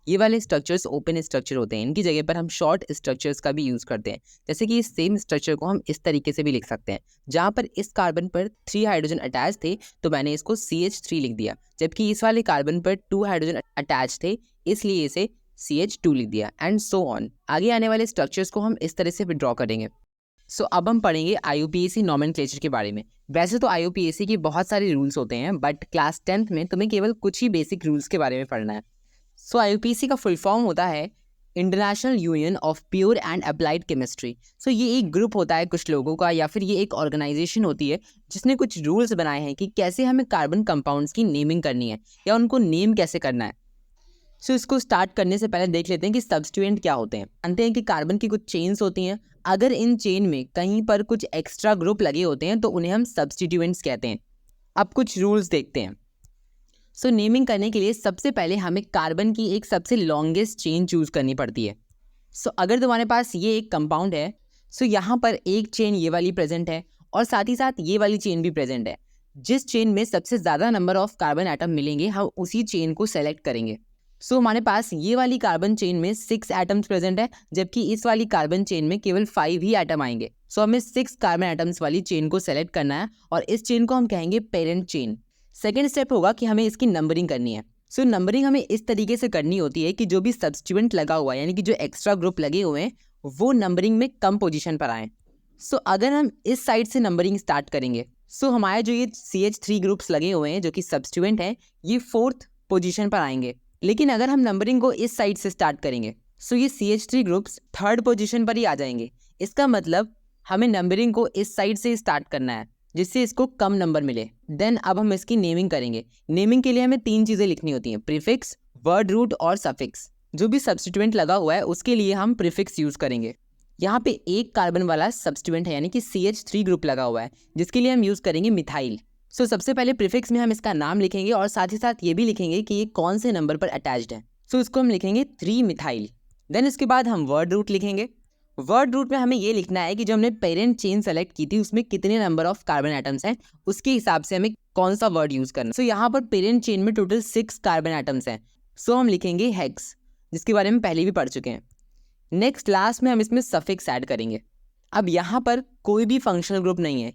ये वाले स्ट्रक्चर्स ओपन स्ट्रक्चर होते हैं, इनकी जगह पर हम शॉर्ट स्ट्रक्चर्स का भी यूज करते हैं। जैसे कि इस सेम स्ट्रक्चर को हम इस तरीके से भी लिख सकते हैं, जहाँ पर इस कार्बन पर 3 हाइड्रोजन अटैच थे तो मैंने इसको CH3 लिख दिया, जबकि इस वाले कार्बन पर 2 हाइड्रोजन अटैच थे इसलिए इसे CH2 लिख दिया, एंड सो ऑन। आगे आने वाले स्ट्रक्चर्स को हम इस तरह से विड्रॉ करेंगे। सो अब हम पढ़ेंगे IUPAC नॉमेनक्लेचर के बारे में। वैसे तो IUPAC की बहुत सारे रूल्स होते हैं, बट क्लास 10th में तुम्हें केवल कुछ ही बेसिक रूल्स के बारे में पढ़ना है। सो IUPAC का फुल फॉर्म होता है International Union of Pure and Applied Chemistry. So ये एक ग्रुप होता है कुछ लोगों का, या फिर ये एक ऑर्गेनाइजेशन होती है जिसने कुछ रूल्स बनाए हैं कि कैसे हमें कार्बन कंपाउंड्स की नेमिंग करनी है या उनको नेम कैसे करना है। सो इसको स्टार्ट करने से पहले देख लेते हैं कि सब्स्टिट्यूएंट क्या होते हैं। जानते हैं कि कार्बन की कुछ चेन्स होती हैं, अगर इन चेन में कहीं पर कुछ एक्स्ट्रा ग्रुप लगे होते हैं तो उन्हें हम सब्स्टिट्यूएंट्स कहते हैं। अब कुछ रूल्स देखते हैं। सो नेमिंग करने के लिए सबसे पहले हमें कार्बन की एक सबसे लॉन्गेस्ट चेन चूज करनी पड़ती है। सो अगर तुम्हारे पास ये एक कंपाउंड है, सो यहाँ पर एक चेन ये वाली प्रेजेंट है और साथ ही साथ ये वाली चेन भी प्रेजेंट है, जिस चेन में सबसे ज़्यादा नंबर ऑफ कार्बन एटम मिलेंगे हम उसी चेन को सेलेक्ट करेंगे। सो हमारे पास ये वाली कार्बन चेन में 6 एटम्स प्रेजेंट है, जबकि इस वाली कार्बन चेन में केवल 5 ही एटम आएंगे। सो हमें 6 कार्बन एटम्स वाली चेन को सेलेक्ट करना है और इस चेन को हम कहेंगे पेरेंट चेन। सेकेंड स्टेप होगा कि हमें इसकी नंबरिंग करनी है। सो नंबरिंग हमें इस तरीके से करनी होती है कि जो भी सब्स्टिट्यूएंट लगा हुआ है, यानी कि जो एक्स्ट्रा ग्रुप लगे हुए हैं, वो नंबरिंग में कम पोजीशन पर आए। सो अगर हम इस साइड से नंबरिंग स्टार्ट करेंगे, सो हमारे जो ये CH3 ग्रुप्स लगे हुए हैं जो कि सब्स्टिट्यूएंट हैं, ये 4th पोजीशन पर आएंगे। लेकिन अगर हम नंबरिंग को इस साइड से स्टार्ट करेंगे, सो ये CH3 ग्रुप्स 3rd पोजीशन पर ही आ जाएंगे। इसका मतलब हमें नंबरिंग को इस साइड से स्टार्ट करना है जिससे इसको कम नंबर मिले। देन अब हम इसकी नेमिंग करेंगे। नेमिंग के लिए हमें 3 चीज़ें लिखनी होती हैं, प्रीफिक्स, वर्ड रूट और सफिक्स। जो भी सब्स्टिट्यूएंट लगा हुआ है उसके लिए हम प्रीफिक्स यूज़ करेंगे। यहाँ पे एक कार्बन वाला सब्स्टिट्यूएंट है यानी कि CH3 ग्रुप लगा हुआ है जिसके लिए हम यूज़ करेंगे मिथाइल। सो सबसे पहले प्रीफिक्स में हम इसका नाम लिखेंगे और साथ ही साथ ये भी लिखेंगे कि ये कौन से नंबर पर अटैच्ड है। सो इसको हम लिखेंगे 3 मिथाइल। देन इसके बाद हम वर्ड रूट लिखेंगे। वर्ड रूट में हमें ये लिखना है कि जो हमने पेरेंट चेन सेलेक्ट की थी उसमें कितने नंबर ऑफ कार्बन एटम्स हैं, उसके हिसाब से हमें कौन सा वर्ड यूज़ करना है। सो यहाँ पर पेरेंट चेन में टोटल 6 कार्बन एटम्स हैं। सो हम लिखेंगे हेक्स, जिसके बारे में पहले भी पढ़ चुके हैं। नेक्स्ट लास्ट में हम इसमें सफिक्स ऐड करेंगे। अब यहाँ पर कोई भी फंक्शनल ग्रुप नहीं है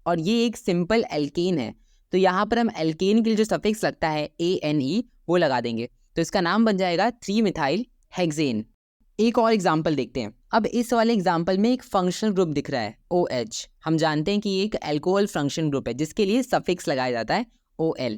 और ये एक सिंपल एल्केन है, तो यहाँ पर हम एल्केन के लिए जो सफिक्स लगता है ANE वो लगा देंगे। तो इसका नाम बन जाएगा 3 मिथाइल हेक्सेन। एक और एग्जाम्पल देखते हैं। अब इस वाले एग्जाम्पल में एक फंक्शनल ग्रुप दिख रहा है OH। हम जानते हैं कि ये एक अल्कोहल फंक्शन ग्रुप है जिसके लिए सफिक्स लगाया जाता है OL।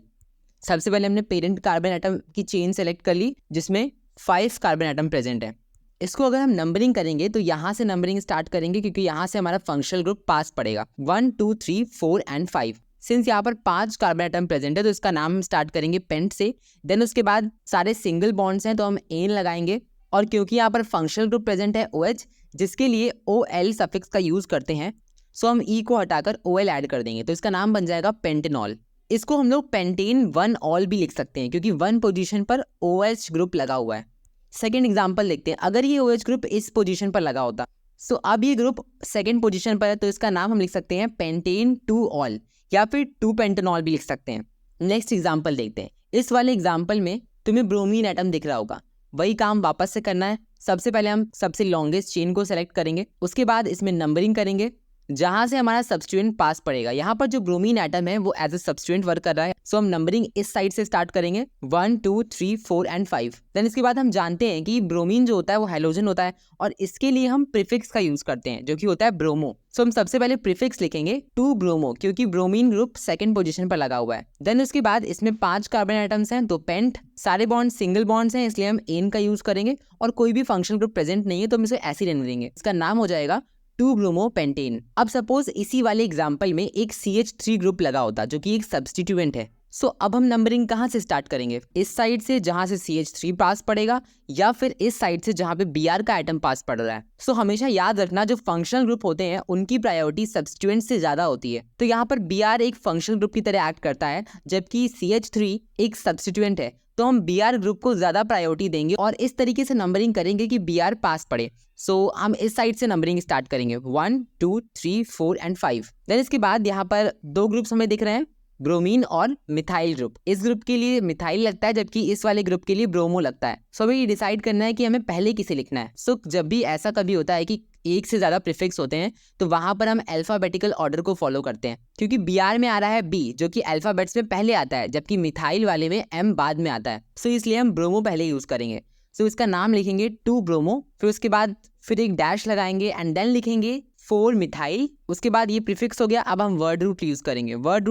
सबसे पहले हमने पेरेंट कार्बन एटम की चेन सेलेक्ट कर ली जिसमें 5 कार्बन एटम प्रेजेंट है। इसको अगर हम नंबरिंग करेंगे तो यहाँ से नंबरिंग स्टार्ट करेंगे क्योंकि यहाँ से हमारा फंक्शनल ग्रुप पास पड़ेगा 1 2 3 4 एंड 5। सिंस यहाँ पर 5 कार्बन एटम प्रेजेंट है तो इसका नाम हम स्टार्ट करेंगे पेंट से। देन उसके बाद सारे सिंगल बॉन्ड्स हैं तो हम एन लगाएंगे, और क्योंकि यहाँ पर फंक्शनल ग्रुप प्रेजेंट है OH जिसके लिए OL सफिक्स का यूज़ करते हैं, सो हम E को हटाकर OL ऐड कर देंगे तो इसका नाम बन जाएगा पेंटेनॉल। इसको हम लोग पेंटेन 1 ऑल भी लिख सकते हैं क्योंकि 1 पोजीशन पर OH ग्रुप लगा हुआ है। सेकेंड एग्जाम्पल देखते हैं। अगर ये OH ग्रुप इस पोजीशन पर लगा होता, सो अब ये ग्रुप सेकेंड पोजीशन पर है तो इसका नाम हम लिख सकते हैं पेंटेन 2 ऑल या फिर 2 पेंटेनॉल भी लिख सकते हैं। नेक्स्ट एग्जाम्पल देखते हैं। इस वाले एग्जाम्पल में तुम्हें ब्रोमीन एटम दिख रहा होगा, वही काम वापस से करना है। सबसे पहले हम सबसे लॉन्गेस्ट चेन को सेलेक्ट करेंगे, उसके बाद इसमें नंबरिंग करेंगे जहां से हमारा सब्स्टिट्यूएंट पास पड़ेगा। यहाँ पर जो ब्रोमीन एटम है वो एज ए सब्स्टिट्यूएंट वर्क कर रहा है, सो हम नंबरिंग इस साइड से स्टार्ट करेंगे 1 2 3 4 एंड 5। देन इसके बाद हम जानते हैं कि ब्रोमीन जो होता है वो हैलोजन होता है और इसके लिए हम प्रीफिक्स का यूज करते हैं जो कि होता है ब्रोमो। सो हम सबसे पहले प्रीफिक्स लिखेंगे 2 ब्रोमो क्योंकि ब्रोमीन ग्रुप सेकंड पोजीशन पर लगा हुआ है। देन उसके बाद इसमें 5 कार्बन एटम्स हैं तो पेंट, सारे बॉन्ड सिंगल बॉन्ड्स हैं इसलिए हम एन का यूज करेंगे, और कोई भी फंक्शनल ग्रुप प्रेजेंट नहीं है तो हम इसे ऐसे रहने देंगे। इसका नाम हो जाएगा 2 ब्रोमो पेंटेन। अब सपोज इसी वाले एग्जाम्पल में एक CH3 ग्रुप लगा होता जो कि एक सब्स्टिट्यूएंट है। सो अब हम नंबरिंग कहाँ से स्टार्ट करेंगे? इस साइड से जहाँ से CH3 पास पड़ेगा या फिर इस साइड से जहाँ पे Br का एटम पास पड़ रहा है। सो हमेशा याद रखना जो फंक्शनल ग्रुप होते हैं उनकी प्रायोरिटी सब्स्टिट्यूएंट से ज्यादा होती है। तो यहाँ पर Br एक फंक्शनल ग्रुप की तरह एक्ट करता है जबकि CH3 एक सब्स्टिट्यूएंट है, तो हम Br ग्रुप को ज्यादा प्रायोरिटी देंगे और इस तरीके से नंबरिंग करेंगे कि Br पास पड़े। सो हम इस साइड से नंबरिंग स्टार्ट करेंगे 1 2 3 4 एंड 5। देन इसके बाद यहाँ पर 2 ग्रुप्स हमें दिख रहे हैं, ब्रोमीन और मिथाइल ग्रुप। इस ग्रुप के लिए मिथाइल लगता है जबकि इस वाले ग्रुप के लिए ब्रोमो लगता है। सो हमें ये डिसाइड करना है कि हमें पहले किसे लिखना है। सो जब भी ऐसा कभी होता है कि एक से ज्यादा प्रीफिक्स होते हैं तो वहां पर हम अल्फाबेटिकल ऑर्डर को फॉलो करते हैं, क्योंकि Br में आ रहा है B जो कि अल्फाबेट्स में पहले आता है जबकि मिथाइल वाले में M बाद में आता है। सो इसलिए हम ब्रोमो पहले यूज करेंगे। सो इसका नाम लिखेंगे 2 ब्रोमो, फिर उसके बाद फिर एक डैश लगाएंगे एंड देन लिखेंगे 4 मिथाइल। उसके बाद ये प्रीफिक्स हो गया। अब हम वर्ड रूट यूज करेंगे। वर्ड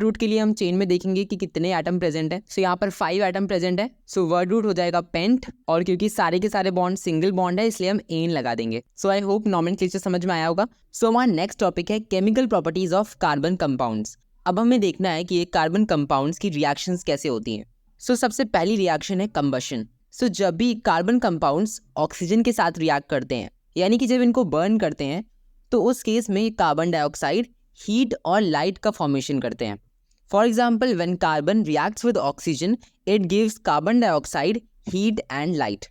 रूट के लिए हम चेन में देखेंगे कि कितने एटम प्रेजेंट है। सो यहाँ पर 5 एटम प्रेजेंट है, सो वर्ड रूट हो जाएगा पेंट, और क्योंकि सारे के सारे बॉन्ड सिंगल बॉन्ड है इसलिए हम एन लगा देंगे। सो आई होप नॉमेनक्लेचर समझ में आया होगा। सो हमारा नेक्स्ट टॉपिक है chemical properties of carbon compounds. अब हमें देखना है कि ये कार्बन कंपाउंड्स की रिएक्शंस कैसे होती हैं। सो सबसे पहली रिएक्शन है कंबशन। सो जब भी कार्बन कंपाउंड्स ऑक्सीजन के साथ रिएक्ट करते हैं, यानी कि जब इनको बर्न करते हैं, तो उस केस में कार्बन डाइऑक्साइड हीट और लाइट का फॉर्मेशन करते हैं। For example when carbon reacts with oxygen it gives carbon dioxide heat and light.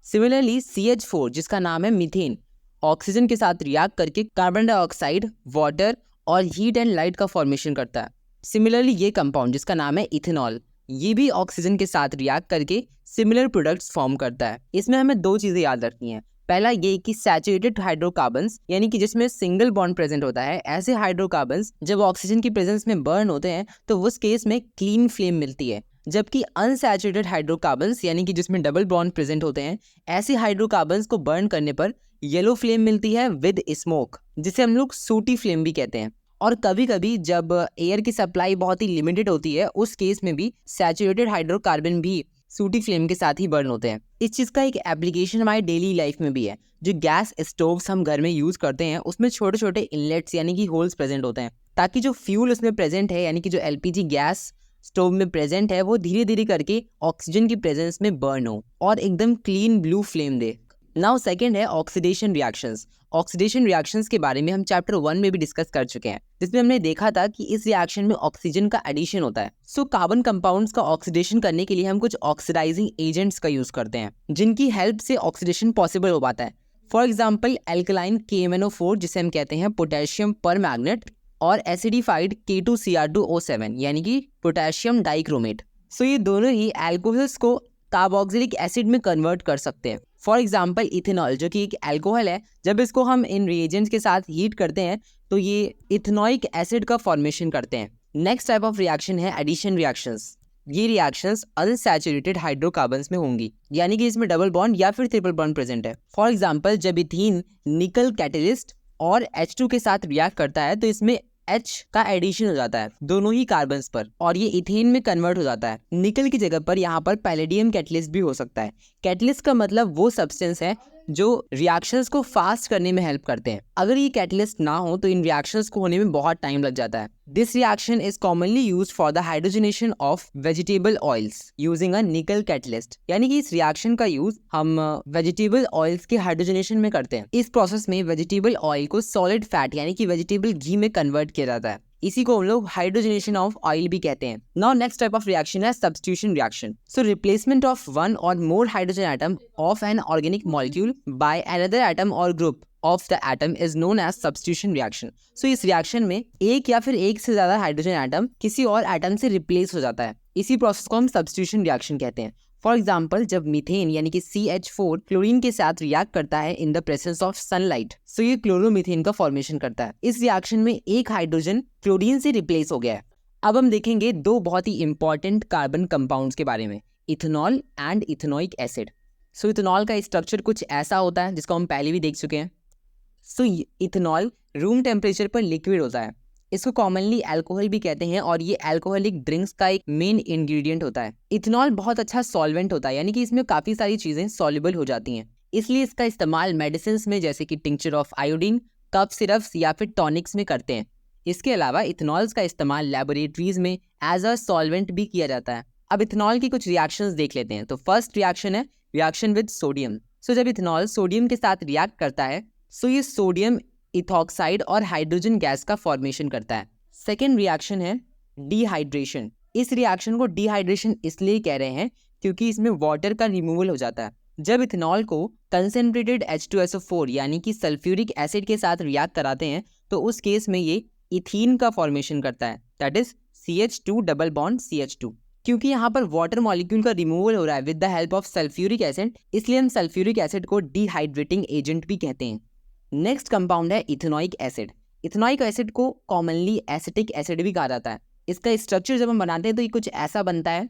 Similarly CH4 जिसका नाम है मीथेन, ऑक्सीजन के साथ रिएक्ट करके कार्बन डाइऑक्साइड, वाटर और हीट एंड लाइट का फॉर्मेशन करता है। सिमिलरली ये कंपाउंड जिसका नाम है इथेनॉल, ये भी ऑक्सीजन के साथ रिएक्ट करके सिमिलर प्रोडक्ट्स फॉर्म करता है। इसमें हमें दो चीज़ें याद रखनी है। पहला ये कि सैचुरेटेड हाइड्रोकार्बन्स यानी कि जिसमें सिंगल बॉन्ड प्रेजेंट होता है, ऐसे हाइड्रोकार्बन्स जब ऑक्सीजन की प्रेजेंस में बर्न होते हैं तो उस केस में क्लीन फ्लेम मिलती है, जबकि अनसैचुरेटेड हाइड्रोकार्बन्स यानी कि जिसमें डबल बॉन्ड प्रेजेंट होते हैं, ऐसे हाइड्रोकार्बन्स को बर्न करने पर येलो फ्लेम मिलती है विद स्मोक, जिसे हम लोग सूटी फ्लेम भी कहते हैं। और कभी कभी जब एयर की सप्लाई बहुत ही लिमिटेड होती है, उस केस में भी सैचुरेटेड हाइड्रोकार्बन भी सूटी फ्लेम के साथ ही बर्न होते हैं। इस चीज़ का एक एप्लीकेशन हमारे डेली लाइफ में भी है। जो गैस स्टोव्स हम घर में यूज़ करते हैं उसमें छोटे छोटे इनलेट्स यानी कि होल्स प्रेजेंट होते हैं, ताकि जो फ्यूल उसमें प्रेजेंट है यानी कि जो एलपीजी गैस स्टोव में प्रेजेंट है वो धीरे धीरे करके ऑक्सीजन की प्रेजेंस में बर्न हो और एकदम क्लीन ब्लू फ्लेम दे। नाउ सेकंड है ऑक्सीडेशन रिएक्शंस। ऑक्सीडेशन रिएक्शंस के बारे में हम चैप्टर 1 में भी डिस्कस कर चुके हैं, जिसमें हमने देखा था कि इस रिएक्शन में ऑक्सीजन का एडिशन होता है। सो कार्बन कंपाउंड्स का ऑक्सीडेशन करने के लिए हम कुछ ऑक्सीडाइजिंग एजेंट्स का यूज करते हैं, जिनकी हेल्प से ऑक्सीडेशन पॉसिबल हो पाता है। फॉर एग्जाम्पल एल्कलाइन KMnO4 जिसे हम कहते हैं पोटेशियम परमैग्नेट, और एसिडिफाइड K2Cr2O7 यानी कि पोटेशियम डाइक्रोमेट। सो ये दोनों ही एल्कोहल्स को कार्बोक्सिलिक एसिड में कन्वर्ट कर सकते हैं। फॉर एग्जाम्पल इथेनॉल जो कि एक एल्कोहल है, जब इसको हम इन रिएजेंट्स के साथ हीट करते हैं तो ये इथेनोइक एसिड का फॉर्मेशन करते हैं। नेक्स्ट टाइप ऑफ रिएक्शन है एडिशन रिएक्शंस। ये रिएक्शंस अनसैचुरेटेड हाइड्रोकार्बन्स में होंगी, यानी कि इसमें डबल बॉन्ड या फिर ट्रिपल बॉन्ड प्रेजेंट है। फॉर एग्जाम्पल जब इथीन निकल कैटलिस्ट और H2 के साथ रिएक्ट करता है तो इसमें H का एडिशन हो जाता है दोनों ही कार्बन्स पर और ये इथेन में कन्वर्ट हो जाता है। निकल की जगह पर यहाँ पर पैलेडियम कैटलिस्ट भी हो सकता है। कैटलिस्ट का मतलब वो सब्सटेंस है जो रिएक्शंस को फास्ट करने में हेल्प करते हैं। अगर ये कैटलिस्ट ना हो तो इन रिएक्शंस को होने में बहुत टाइम लग जाता है। This reaction is commonly used for the hydrogenation of vegetable oils using a निकल कैटलिस्ट, यानी कि इस रिएक्शन का यूज हम वेजिटेबल ऑयल्स के हाइड्रोजनेशन में करते हैं। इस प्रोसेस में वेजिटेबल ऑयल को सॉलिड फैट यानी कि वेजिटेबल घी में कन्वर्ट किया जाता है। इसी को हम लोग हाइड्रोजनेशन ऑफ ऑयल भी कहते हैं। Now next type of reaction है substitution reaction. So replacement of one or more hydrogen atom of an organic molecule by another atom or group of the atom is known as substitution reaction. So इस रिएक्शन में एक या फिर एक से ज्यादा हाइड्रोजन एटम किसी और एटम से रिप्लेस हो जाता है। इसी प्रोसेस को हम सब्स्टिट्यूशन रिएक्शन कहते हैं। फॉर एग्जाम्पल जब मीथेन यानी कि CH4 क्लोरीन के साथ रिएक्ट करता है in the presence of sunlight, so ये क्लोरोमीथेन का फॉर्मेशन करता है। इस रिएक्शन में एक हाइड्रोजन क्लोरीन से रिप्लेस हो गया है। अब हम देखेंगे दो बहुत ही इंपॉर्टेंट कार्बन कंपाउंड्स के बारे में, ethanol and ethanoic acid. So ethanol का स्ट्रक्चर कुछ ऐसा होता है जिसको हम पहले भी देख चुके हैं। सो इथेनॉल रूम टेम्परेचर पर लिक्विड होता है। इसको कॉमनली अल्कोहल भी कहते हैं और ये अल्कोहलिक ड्रिंक्स का एक मेन इंग्रेडिएंट होता है। इथेनॉल बहुत अच्छा सॉल्वेंट होता है, यानी कि इसमें काफ़ी सारी चीज़ें सॉल्युबल हो जाती हैं। इसलिए इसका इस्तेमाल मेडिसिन में जैसे कि tincture of iodine, cough syrups या फिर टॉनिक्स में करते हैं। इसके अलावा इथेनॉल्स का इस्तेमाल लेबोरेटरीज में एज अ सॉल्वेंट भी किया जाता है। अब इथेनॉल की कुछ रिएक्शंस देख लेते हैं। तो फर्स्ट रिएक्शन है रिएक्शन विद सोडियम। सो जब इथेनॉल सोडियम के साथ रिएक्ट करता है सो ये सोडियम इथॉक्साइड और हाइड्रोजन गैस का फॉर्मेशन करता है। सेकेंड रिएक्शन है डिहाइड्रेशन। इस रिएक्शन को डिहाइड्रेशन इसलिए कह रहे हैं क्योंकि इसमें वाटर का रिमूवल हो जाता है। जब इथेनॉल को कंसेंट्रेटेड H2SO4 यानी कि सल्फ्यूरिक एसिड के साथ रिएक्ट कराते हैं तो उस केस में ये इथीन का फॉर्मेशन करता है, that is CH2 double bond CH2। क्योंकि यहाँ पर वाटर मॉलिक्यूल का रिमूवल हो रहा है with the help of sulphuric acid, इसलिए हम सल्फ्यूरिक एसिड को डिहाइड्रेटिंग एजेंट भी कहते हैं। नेक्स्ट कंपाउंड है इथेनोइक एसिड। इथेनोइक एसिड को कॉमनली एसिटिक एसिड भी कहा जाता है। इसका स्ट्रक्चर जब हम बनाते हैं तो ये कुछ ऐसा बनता है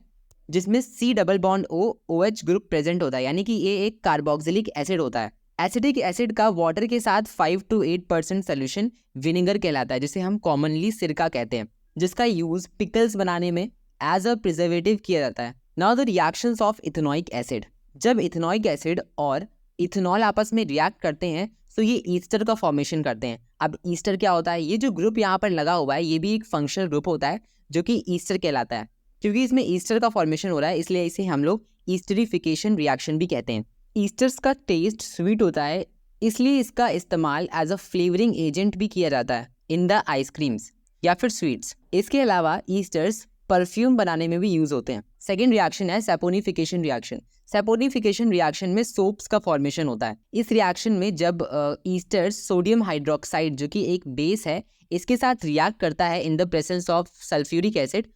जिसमें C double bond O OH group present होता है, यानी कि ये एक कार्बोक्सिलिक एसिड होता है। एसिटिक एसिड का वाटर के साथ 5 to 8% सोल्यूशन विनेगर कहलाता है, जिसे हम कॉमनली सिरका कहते हैं, जिसका यूज पिकल्स बनाने में एज अ प्रिजर्वेटिव किया जाता है। Now the reactions of ethanoic acid. जब इथेनोइक एसिड और इथेनॉल आपस में रिएक्ट करते हैं तो ये ईस्टर का फॉर्मेशन करते हैं। अब ईस्टर क्या होता है? ये जो ग्रुप यहाँ पर लगा हुआ है ये भी एक फंक्शनल ग्रुप होता है जो कि ईस्टर कहलाता है। क्योंकि इसमें ईस्टर का फॉर्मेशन हो रहा है इसलिए इसे हम लोग ईस्टरिफिकेशन रिएक्शन भी कहते हैं। ईस्टर्स का टेस्ट स्वीट होता है इसलिए इसका इस्तेमाल एज अ फ्लेवरिंग एजेंट भी किया जाता है इन द आइसक्रीम्स या फिर स्वीट्स। इसके अलावा ईस्टर्स परफ्यूम बनाने में भी यूज होते हैं। सेकेंड रिएक्शन है सैपोनिफिकेशन रिएक्शन। सैपोनिफिकेशन रिएक्शन में सोप्स का फॉर्मेशन होता है। इस रिएक्शन में जब ईस्टर्स सोडियम हाइड्रोक्साइड जो कि एक बेस है इसके साथ रिएक्ट करता है in the presence of sulphuric acid,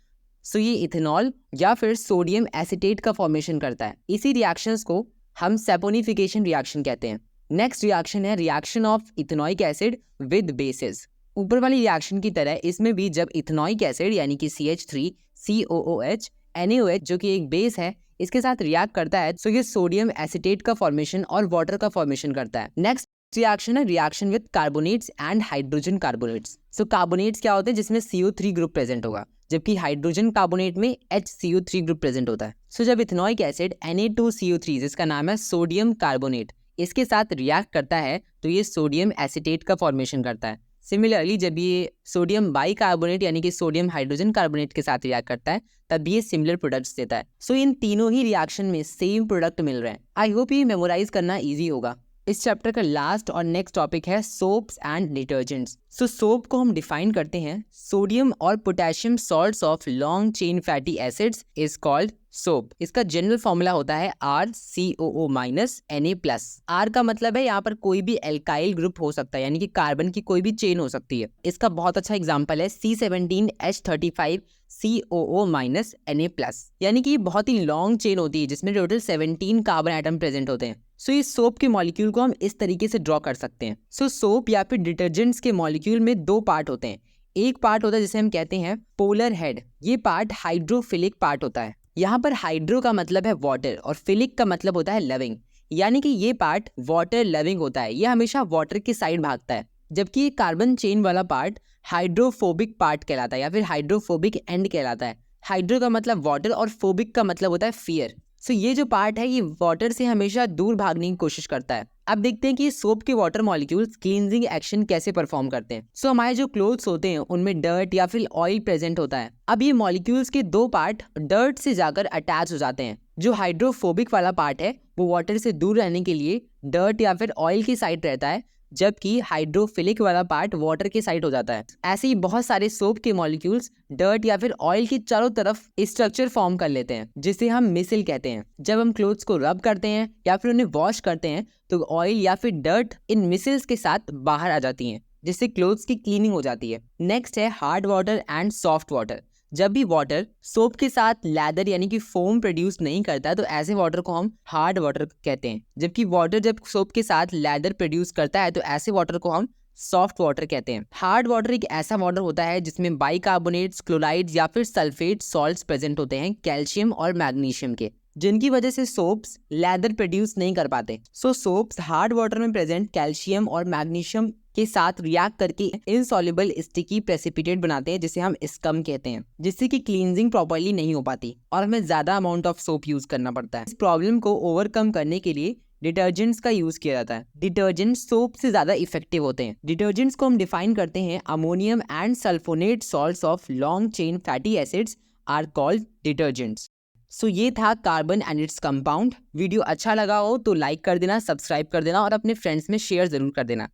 so ये इथेनॉल या फिर सोडियम एसीटेट का फॉर्मेशन करता है। इसी रिएक्शंस को हम सैपोनिफिकेशन रिएक्शन कहते हैं। नेक्स्ट रिएक्शन है reaction of ethanoic acid with basis. ऊपर वाली रिएक्शन की तरह इसमें भी जब इथेनॉइक एसिड यानी कि CH3 COOH NaOH जो कि एक बेस है इसके साथ रिएक्ट करता है तो ये सोडियम एसीटेट का फॉर्मेशन और वाटर का फॉर्मेशन करता है। नेक्स्ट रिएक्शन है reaction with carbonates and hydrogen carbonates. So carbonates क्या होते हैं जिसमें CO3 ग्रुप प्रेजेंट होगा, जबकि हाइड्रोजन कार्बोनेट में HCO3 ग्रुप प्रेजेंट होता है। सो जब इथेनॉइक एसिड Na2CO3 जिसका नाम है सोडियम कार्बोनेट इसके साथ रिएक्ट करता है तो ये सोडियम एसीटेट का फॉर्मेशन करता है। सिमिलरली जब ये सोडियम बाइकार्बोनेट यानी कि सोडियम हाइड्रोजन कार्बोनेट के साथ रिएक्ट करता है तब ये सिमिलर प्रोडक्ट्स देता है। सो इन तीनों ही रिएक्शन में सेम प्रोडक्ट मिल रहे हैं। आई होप ये मेमोराइज करना इजी होगा। इस चैप्टर का लास्ट और नेक्स्ट टॉपिक है soaps and detergents. So soap को हम डिफाइन करते हैं सोडियम और potassium salts of long chain fatty acids is called soap. इसका जनरल फॉर्मूला होता है RCOO Na+। R का मतलब है यहाँ पर कोई भी एल्काइल ग्रुप हो सकता है यानी कि कार्बन की कोई भी चेन हो सकती है। इसका बहुत अच्छा एग्जांपल है C17H35 COO- Na+, यानी कि बहुत ही लॉन्ग चेन होती है जिसमें टोटल 17 कार्बन एटम प्रेजेंट होते हैं। सो इस सोप के मॉलिक्यूल को हम इस तरीके से ड्रॉ कर सकते हैं। सो सोप या फिर डिटर्जेंट्स के मॉलिक्यूल में दो पार्ट होते हैं। एक पार्ट होता है जिसे हम कहते हैं पोलर हेड। ये पार्ट हाइड्रोफिलिक पार्ट होता है। यहाँ पर हाइड्रो का मतलब है वाटर और फिलिक का मतलब होता है लविंग, यानी कि ये पार्ट वाटर लविंग होता है। ये हमेशा वाटर की साइड भागता है, जबकि ये कार्बन चेन वाला पार्ट हाइड्रोफोबिक पार्ट कहलाता है या फिर हाइड्रोफोबिक एंड कहलाता है। हाइड्रो का मतलब वाटर और फोबिक का मतलब होता है फियर। सो ये जो पार्ट है ये वाटर से हमेशा दूर भागने की कोशिश करता है। अब देखते हैं कि सोप के वाटर मॉलिक्यूल्स क्लींजिंग एक्शन कैसे परफॉर्म करते हैं। सो हमारे जो क्लोथ्स होते हैं उनमें डर्ट या फिर ऑयल प्रेजेंट होता है। अब ये मॉलिक्यूल्स के दो पार्ट डर्ट से जाकर अटैच हो जाते हैं। जो हाइड्रोफोबिक वाला पार्ट है वो वाटर से दूर रहने के लिए डर्ट या फिर ऑयल की साइड रहता है, जबकि हाइड्रोफिलिक वाला पार्ट वाटर के साइड हो जाता है। ऐसे ही बहुत सारे सोप के मॉलिक्यूल्स डर्ट या फिर ऑयल की चारों तरफ स्ट्रक्चर फॉर्म कर लेते हैं जिसे हम मिसिल कहते हैं। जब हम क्लोथ्स को रब करते हैं या फिर उन्हें वॉश करते हैं तो ऑयल या फिर डर्ट इन मिसिल्स के साथ बाहर आ जाती हैं जिससे क्लोथ्स की क्लीनिंग हो जाती है। नेक्स्ट है hard water and soft water. जब भी वाटर सोप के साथ लैदर यानी कि फोम प्रोड्यूस नहीं करता तो ऐसे वाटर को हम हार्ड वाटर कहते हैं, जबकि वाटर जब सोप के साथ लैदर प्रोड्यूस करता है तो ऐसे वाटर को हम सॉफ्ट वाटर कहते हैं। हार्ड वाटर एक ऐसा वाटर होता है जिसमें बाइकार्बोनेट्स, क्लोराइड्स या फिर सल्फेट सॉल्ट्स प्रेजेंट होते हैं कैल्शियम और मैग्नीशियम के, जिनकी वजह से सोप्स लैदर प्रोड्यूस नहीं कर पाते। सो सोप्स हार्ड वाटर में प्रेजेंट कैल्शियम और मैग्नीशियम के साथ रिएक्ट करके इनसॉल्युबल स्टिकी प्रेसिपिटेट बनाते हैं जिसे हम स्कम कहते हैं, जिससे कि क्लींजिंग प्रॉपर्ली नहीं हो पाती और हमें ज्यादा अमाउंट ऑफ सोप यूज करना पड़ता है। इस प्रॉब्लम को ओवरकम करने के लिए डिटर्जेंट्स का यूज किया जाता है। डिटर्जेंट्स सोप से ज्यादा इफेक्टिव होते हैं। डिटर्जेंट्स को हम डिफाइन करते हैं ammonium and sulphonate salts of long chain fatty acids are called detergents. So ये था carbon and its compound. Video अच्छा लगा हो तो लाइक कर देना, सब्सक्राइब कर देना और अपने फ्रेंड्स में शेयर जरूर कर देना।